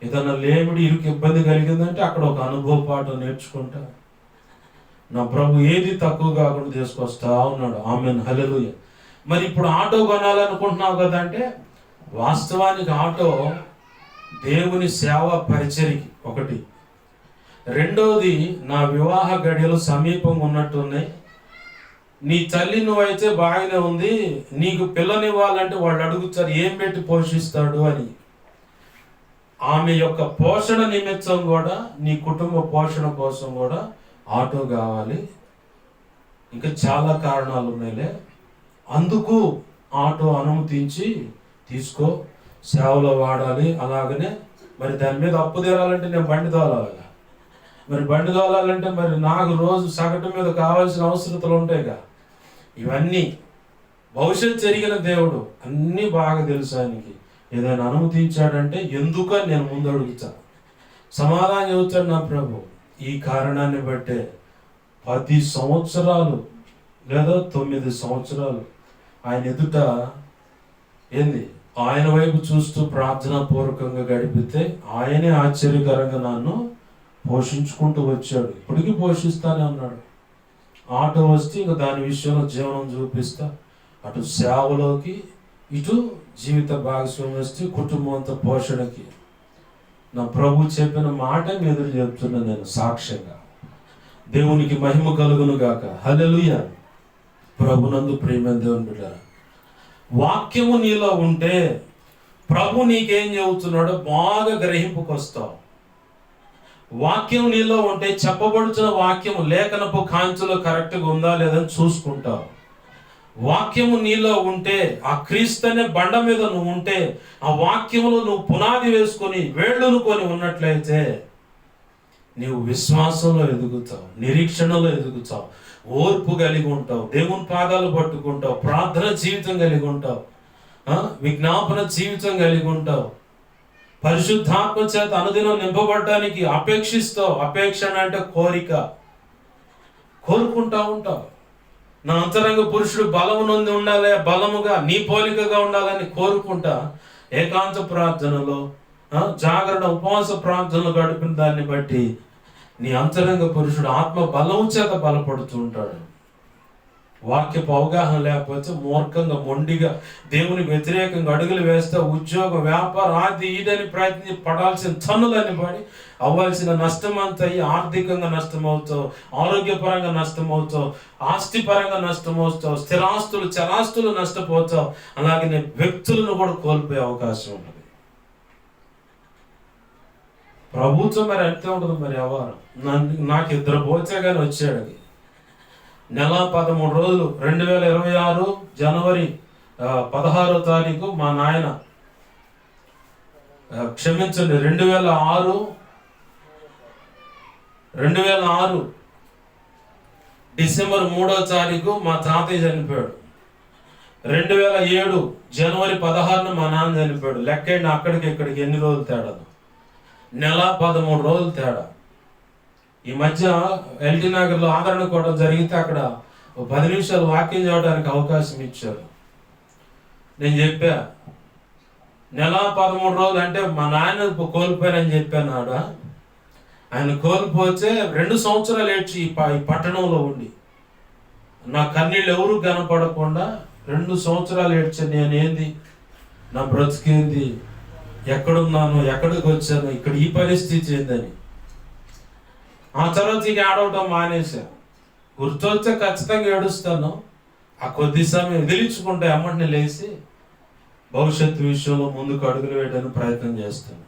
S1: ఏదన్నా లేమిడి ఇరుకు ఇబ్బంది కలిగిందంటే అక్కడ ఒక అనుభవ పాఠం నేర్చుకుంటా నా ప్రభు ఏది తక్కువ కాకుండా తీసుకొస్తా ఉన్నాడు. ఆమెన్, హల్లెలూయా. మరి ఇప్పుడు ఆటో కొనాలనుకుంటున్నావు కదా అంటే, వాస్తవానికి ఆటో దేవుని సేవ పరిచర్యకి ఒకటి. రెండోది, నా వివాహ గడియలు సమీపంగా ఉన్నట్టున్నాయి. నీ తల్లి నువ్వైతే బాగానే ఉంది, నీకు పిల్లనివ్వాలంటే వాళ్ళు అడుగుతారు ఏం పెట్టి పోషిస్తాడు అని. ఆమె యొక్క పోషణ నిమిత్తం కూడా, నీ కుటుంబ పోషణ కోసం కూడా ఆటో కావాలి. ఇంకా చాలా కారణాలు ఉన్నాయిలే. అందుకు ఆటో అనుమతించి తీసుకో, సేవలో వాడాలి. అలాగనే మరి దాని మీద అప్పు తీరాలంటే నేను బండి తోలాలి. మరి బండి తోలాలంటే మరి నాకు రోజు సగటు మీద కావాల్సిన అవసరతలు ఉంటాయిగా. ఇవన్నీ భవిష్యత్తు జరిగిన దేవుడు అన్నీ బాగా తెలుసు ఆయనకి. ఏదైనా అనుమతించాడంటే ఎందుకని నేను ముందు అడుగుతా, సమాధానం చెబుతాడు నా ప్రభు. ఈ కారణాన్ని బట్టే 10 సంవత్సరాలు లేదా 9 సంవత్సరాలు ఆయన ఎదుట ఏంది ఆయన వైపు చూస్తూ ప్రార్థనా పూర్వకంగా గడిపితే ఆయనే ఆశ్చర్యకరంగా నన్ను పోషించుకుంటూ వచ్చాడు. ఇప్పటికీ పోషిస్తానే ఉన్నాడు. ఆటో వస్తే ఇంకా దాని విషయంలో జీవనం చూపిస్తా, అటు సేవలోకి ఇటు జీవిత భాగస్వామి వస్తే కుటుంబం అంతా పోషణకి. నా ప్రభు చెప్పిన మాట మీ ఎదురు చెప్తున్నా నేను సాక్ష్యంగా. దేవునికి మహిమ కలుగును గాక. హల్లెలూయా. ప్రభునందు ప్రియమైన దేవుని బిడ్డలారా, వాక్యము నీలో ఉంటే ప్రభు నీకేం చెబుతున్నాడో బాగా గ్రహింపుకొస్తావు. వాక్యం నీలో ఉంటే చెప్పబడుతున్న వాక్యం లేఖనపు కాంతిలో కరెక్ట్గా ఉందా లేదని చూసుకుంటావు. వాక్యము నీలో ఉంటే, ఆ క్రీస్తు అనే బండ మీద నువ్వు ఉంటే, ఆ వాక్యములో నువ్వు పునాది వేసుకొని వేళ్ళునుకొని ఉన్నట్లయితే నీవు విశ్వాసంలో ఎదుగుతావు, నిరీక్షణలో ఎదుగుతావు, ఓర్పు కలిగి ఉంటావు, దేవుని పాదాలు పట్టుకుంటావు, ప్రార్థన జీవితం కలిగి ఉంటావు, విజ్ఞాపన జీవితం కలిగి ఉంటావు, పరిశుద్ధాత్మ చేత అనుదినం నింపబడటానికి అపేక్షిస్తావు. అపేక్షణ అంటే కోరిక, కోరుకుంటా ఉంటావు. నా అంతరంగ పురుషుడు బలము నొంది ఉండాలి, బలముగా నీ పోలికగా ఉండాలని కోరుకుంటా ఏకాంత ప్రార్థనలో జాగరణ ఉపవాస ప్రార్థనలు గడిపిన దాన్ని బట్టి నీ అంతరంగ పురుషుడు ఆత్మ బలము చేత బలపడుతూ ఉంటాడు. వాక్యపు అవగాహన లేకపోతే మూర్ఖంగా మొండిగా దేవుని వ్యతిరేకంగా అడుగులు వేస్తే ఉద్యోగం, వ్యాపారం, అది ఇదని ప్రయత్ని పడాల్సిన తన్నులన్నీ పడి అవ్వాల్సిన నష్టం అంతా అయ్యి ఆర్థికంగా నష్టమవుతావు, ఆరోగ్యపరంగా నష్టమవుతావు, ఆస్తిపరంగా నష్టమవుతావు, స్థిరాస్తులు చరాస్తులు నష్టపోతావు. అలాగే వ్యక్తులను కూడా కోల్పోయే అవకాశం ఉంటుంది. ప్రభుత్వం మరి అంతే ఉంటుంది. మరి ఎవరు నాకు 2 పోతే కానీ వచ్చాడు. నెల 13 రోజులు 2026 జనవరి 16వ తారీఖు మా నాయన, క్షమించండి 2006 డిసెంబర్ 3వ తారీఖు మా తాతయ్య చనిపోయాడు. 2007 జనవరి 16న మా నాన్న చనిపోయాడు. లెక్కండి అక్కడికి ఇక్కడికి ఎన్ని రోజులు తేడా, నెల 13 రోజులు తేడా. ఈ మధ్య ఎల్టీ నగర్లో ఆదరణ కూడా జరిగితే అక్కడ 10 నిమిషాలు వాక్యం చేయడానికి అవకాశం ఇచ్చారు. నేను చెప్పా, నెల 13 రోజులు అంటే మా నాయన కోల్పోయానని చెప్పాను. ఆయన కోల్పోతే 2 సంవత్సరాలు ఏడ్చి ఈ పట్టణంలో ఉండి నా కన్నీళ్ళు ఎవరు కనపడకుండా 2 సంవత్సరాలు ఏడ్చాను. నేనేంది, నా బ్రతికేంది, ఎక్కడున్నాను, ఎక్కడికి వచ్చాను, ఇక్కడ ఈ పరిస్థితి ఏందని. ఆ తర్వాత ఇక ఆడవటం మానేసా. గుర్తొస్తే ఖచ్చితంగా ఏడుస్తాను. ఆ కొద్ది సమయం ఎదిరించుకుంటే అమ్మటిని లేచి భవిష్యత్తు విషయంలో ముందుకు అడుగులు వేయడానికి ప్రయత్నం చేస్తాను.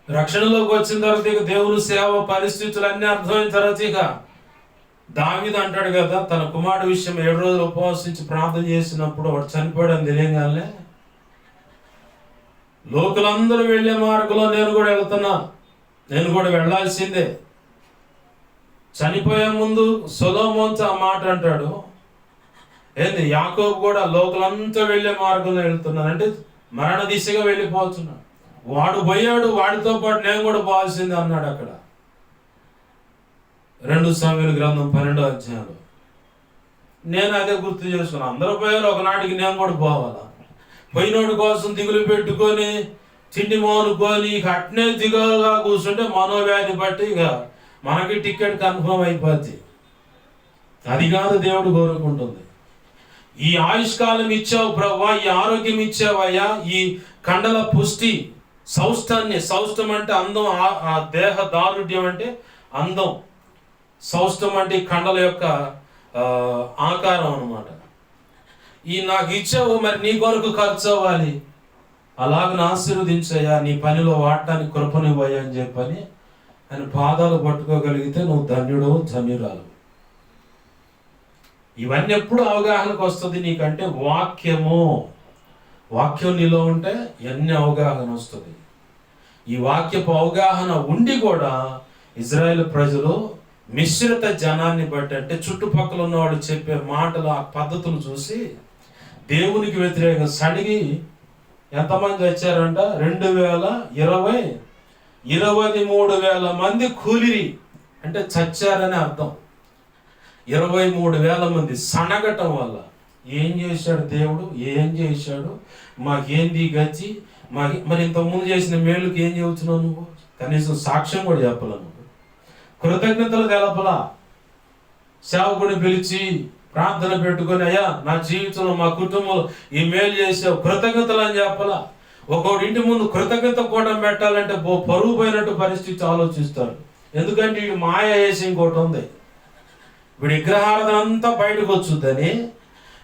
S1: రక్షణలోకి వచ్చిన తర్వాత ఇక దేవుని సేవ పరిస్థితులు అన్నీ అర్థమైన తర్వాత ఇక దావీదు అంటాడు కదా, తన కుమారుడు విషయం 7 రోజులు ఉపవాసించి ప్రార్థన చేసినప్పుడు వాడు చనిపోయాడని తెలియగానే, లోకులందరూ వెళ్ళే మార్గంలో నేను కూడా వెళ్తున్నా, నేను కూడా వెళ్ళాల్సిందే. చనిపోయే ముందు సొలొమోనుతో ఆ మాట అంటాడు. ఏంది, యాకోబు కూడా లోకులంతా వెళ్ళే మార్గంలో వెళ్తున్నాను అంటే మరణ దిశగా వెళ్ళిపోతున్నాడు. వాడు పోయాడు, వాడితో పాటు నేను కూడా పోవాల్సిందే అన్నాడు అక్కడ 2 సమూయేలు గ్రంథం 12వ అధ్యాయంలో. నేను అదే గుర్తు చేసుకున్నాను. అందరూ పోయారు, ఒకనాటికి నేను కూడా పోవాలా. పోయినోడి కోసం దిగులు పెట్టుకొని తిండి మోనుకొని ఇక అట్నే దిగులుగా కూర్చుంటే మనోవ్యాధి బట్టి ఇక మనకి టికెట్ కన్ఫర్మ్ అయిపోద్ది. అది కాదు దేవుడు కోరుకుంటుంది. ఈ ఆయుష్కాలం ఇచ్చావు ప్రభువా, ఈ ఆరోగ్యం ఇచ్చావయ్యా, ఈ కండల పుష్టి, సౌష్టం అంటే అందం, ఆ దేహ దారుఢ్యం అంటే అందం, సౌష్టం అంటే ఈ కండల యొక్క ఆకారం అన్నమాట. ఈ నాకు ఇచ్చావు, మరి నీ కొరకు ఖర్చు అవ్వాలి, అలాగని ఆశీర్వదించయ్యా, నీ పనిలో వాడటానికి కృపనివ్వయ్యా అని చెప్పని ఆయన పాదాలు పట్టుకోగలిగితే నువ్వు ధన్యుడు, ధన్యురాలు. ఇవన్నీ ఎప్పుడు అవగాహనకు వస్తుంది నీకంటే వాక్యం నీలో ఉంటే ఎన్ని అవగాహన వస్తుంది. ఈ వాక్యపు అవగాహన ఉండి కూడా ఇజ్రాయేల్ ప్రజలు మిశ్రిత జనాన్ని బట్టి, అంటే చుట్టుపక్కల ఉన్నవాడు చెప్పే మాటలు, ఆ పద్ధతులు చూసి దేవునికి వ్యతిరేకంగా సడిగి ఎంతమంది వచ్చారంట, 2020 23,000 మంది కూలిరి అంటే చచ్చారని అర్థం. 23,000 మంది సనగటం వల్ల. ఏం చేశాడు దేవుడు, ఏం చేశాడు, మాకేంది గచ్చి, మరి ఇంతకుముందు చేసిన మేలుకి ఏం చెబుతున్నావు నువ్వు? కనీసం సాక్ష్యం కూడా చెప్పలా నువ్వు, కృతజ్ఞతలు తెలపలా. సేవకుడిని పిలిచి ప్రార్థన పెట్టుకొని, అయ్యా నా జీవితంలో మా కుటుంబంలో ఈ మేలు చేసావు, కృతజ్ఞతలు అని చెప్పలా. ఒక్కొక్కటి ఇంటి ముందు కృతజ్ఞత కూడా పెట్టాలంటే పరువు పోయినట్టు పరిస్థితి ఆలోచిస్తారు. ఎందుకంటే వీడు మాయ వేసి ఇంకోటి ఉంది. వీడు విగ్రహారాధన అంతా బయటకు వచ్చుద్దని,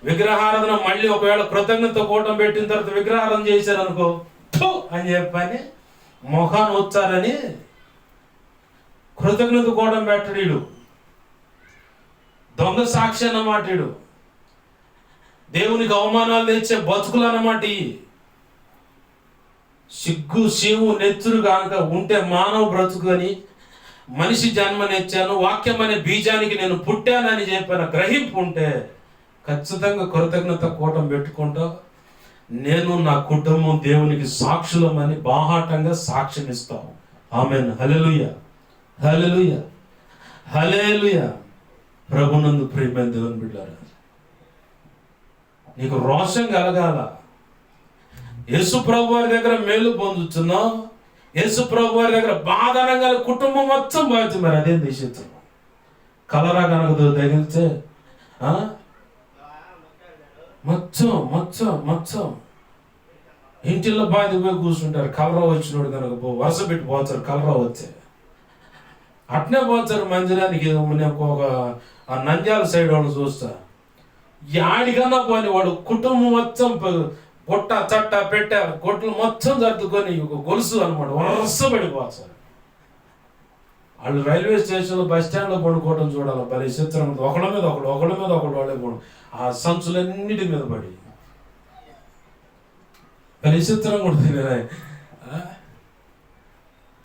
S1: విగ్రహారాధన మళ్ళీ ఒకవేళ కృతజ్ఞత కూటం పెట్టిన తర్వాత విగ్రహారాధన చేశారనుకో అని చెప్పని మొఖాన్ని వచ్చారని కృతజ్ఞత కూడా పెట్టడీడు, దొంగ సాక్షి అన్నమాట. దేవునికి అవమానాలు తెచ్చే బతుకులు అన్నమాట. సిగ్గు శివు నెత్తురు కాక ఉంటే మానవ బ్రతుకు అని, మనిషి జన్మనిచ్చాను, వాక్యం అనే బీజానికి నేను పుట్టానని చెప్పిన గ్రహింపు ఉంటే ఖచ్చితంగా కృతజ్ఞత కూటం పెట్టుకుంటా నేను నా కుటుంబం దేవునికి సాక్షులమని బాహాటంగా సాక్ష్యం ఇస్తాం. ఆమేన్. హల్లెలూయా, హల్లెలూయా, హల్లెలూయా. ప్రభునందు ప్రియమైన దేవుని బిడ్డలారా, నీకు రోషం కలగాల. యేసు ప్రభు వారి దగ్గర మేలు పొందుతున్నావు, యేసు ప్రభు వారి దగ్గర బాధ అనగానే కుటుంబం మొత్తం బాధ్యత. మరి అదే దేశం కలరా కనుక తగిలితే మొత్తం మొత్తం మొత్తం ఇంటిల్లో బాధ పోయి కూర్చుంటారు. కలరా వచ్చినోడు కనుక వరుస పెట్టి పోతారు. కలరా వచ్చే అట్నే పోతారు మందిరానికి. ఒక నంద్యాల సైడ్ వాళ్ళు చూస్తా, యాడికన్నా పోని వాడు కుటుంబం మొత్తం పొట్ట చట్ట పెట్టారు, కొట్లు మొత్తం సర్దుకొని ఒక గొలుసు అనమాట వరుస పడిపోతారు. వాళ్ళు రైల్వే స్టేషన్లో బస్ స్టాండ్లో పడుకోవడం చూడాలి. భలే చిత్రం. ఒకళ్ళ మీద ఒకడు వాళ్ళే పోవడం, ఆ సంచులన్నిటి మీద పడి భలే చిత్రం కూడా.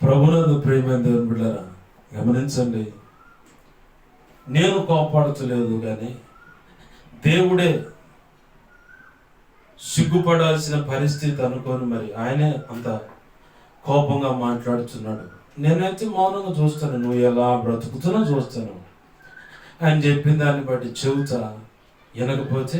S1: ప్రభునందు ప్రియమైన దేవుని బిడ్డలారా, గమనించండి. నేను కోపాడతలేదు, కానీ దేవుడే సిగ్గుపడాల్సిన పరిస్థితి అనుకోని మరి ఆయనే అంత కోపంగా మాట్లాడుతున్నాడు. నేనైతే మౌనంగా చూస్తాను, నువ్వు ఎలా బ్రతుకుతున్నా చూస్తాను. ఆయన చెప్పిన దాన్ని బట్టి చెబుతా, వినకపోతే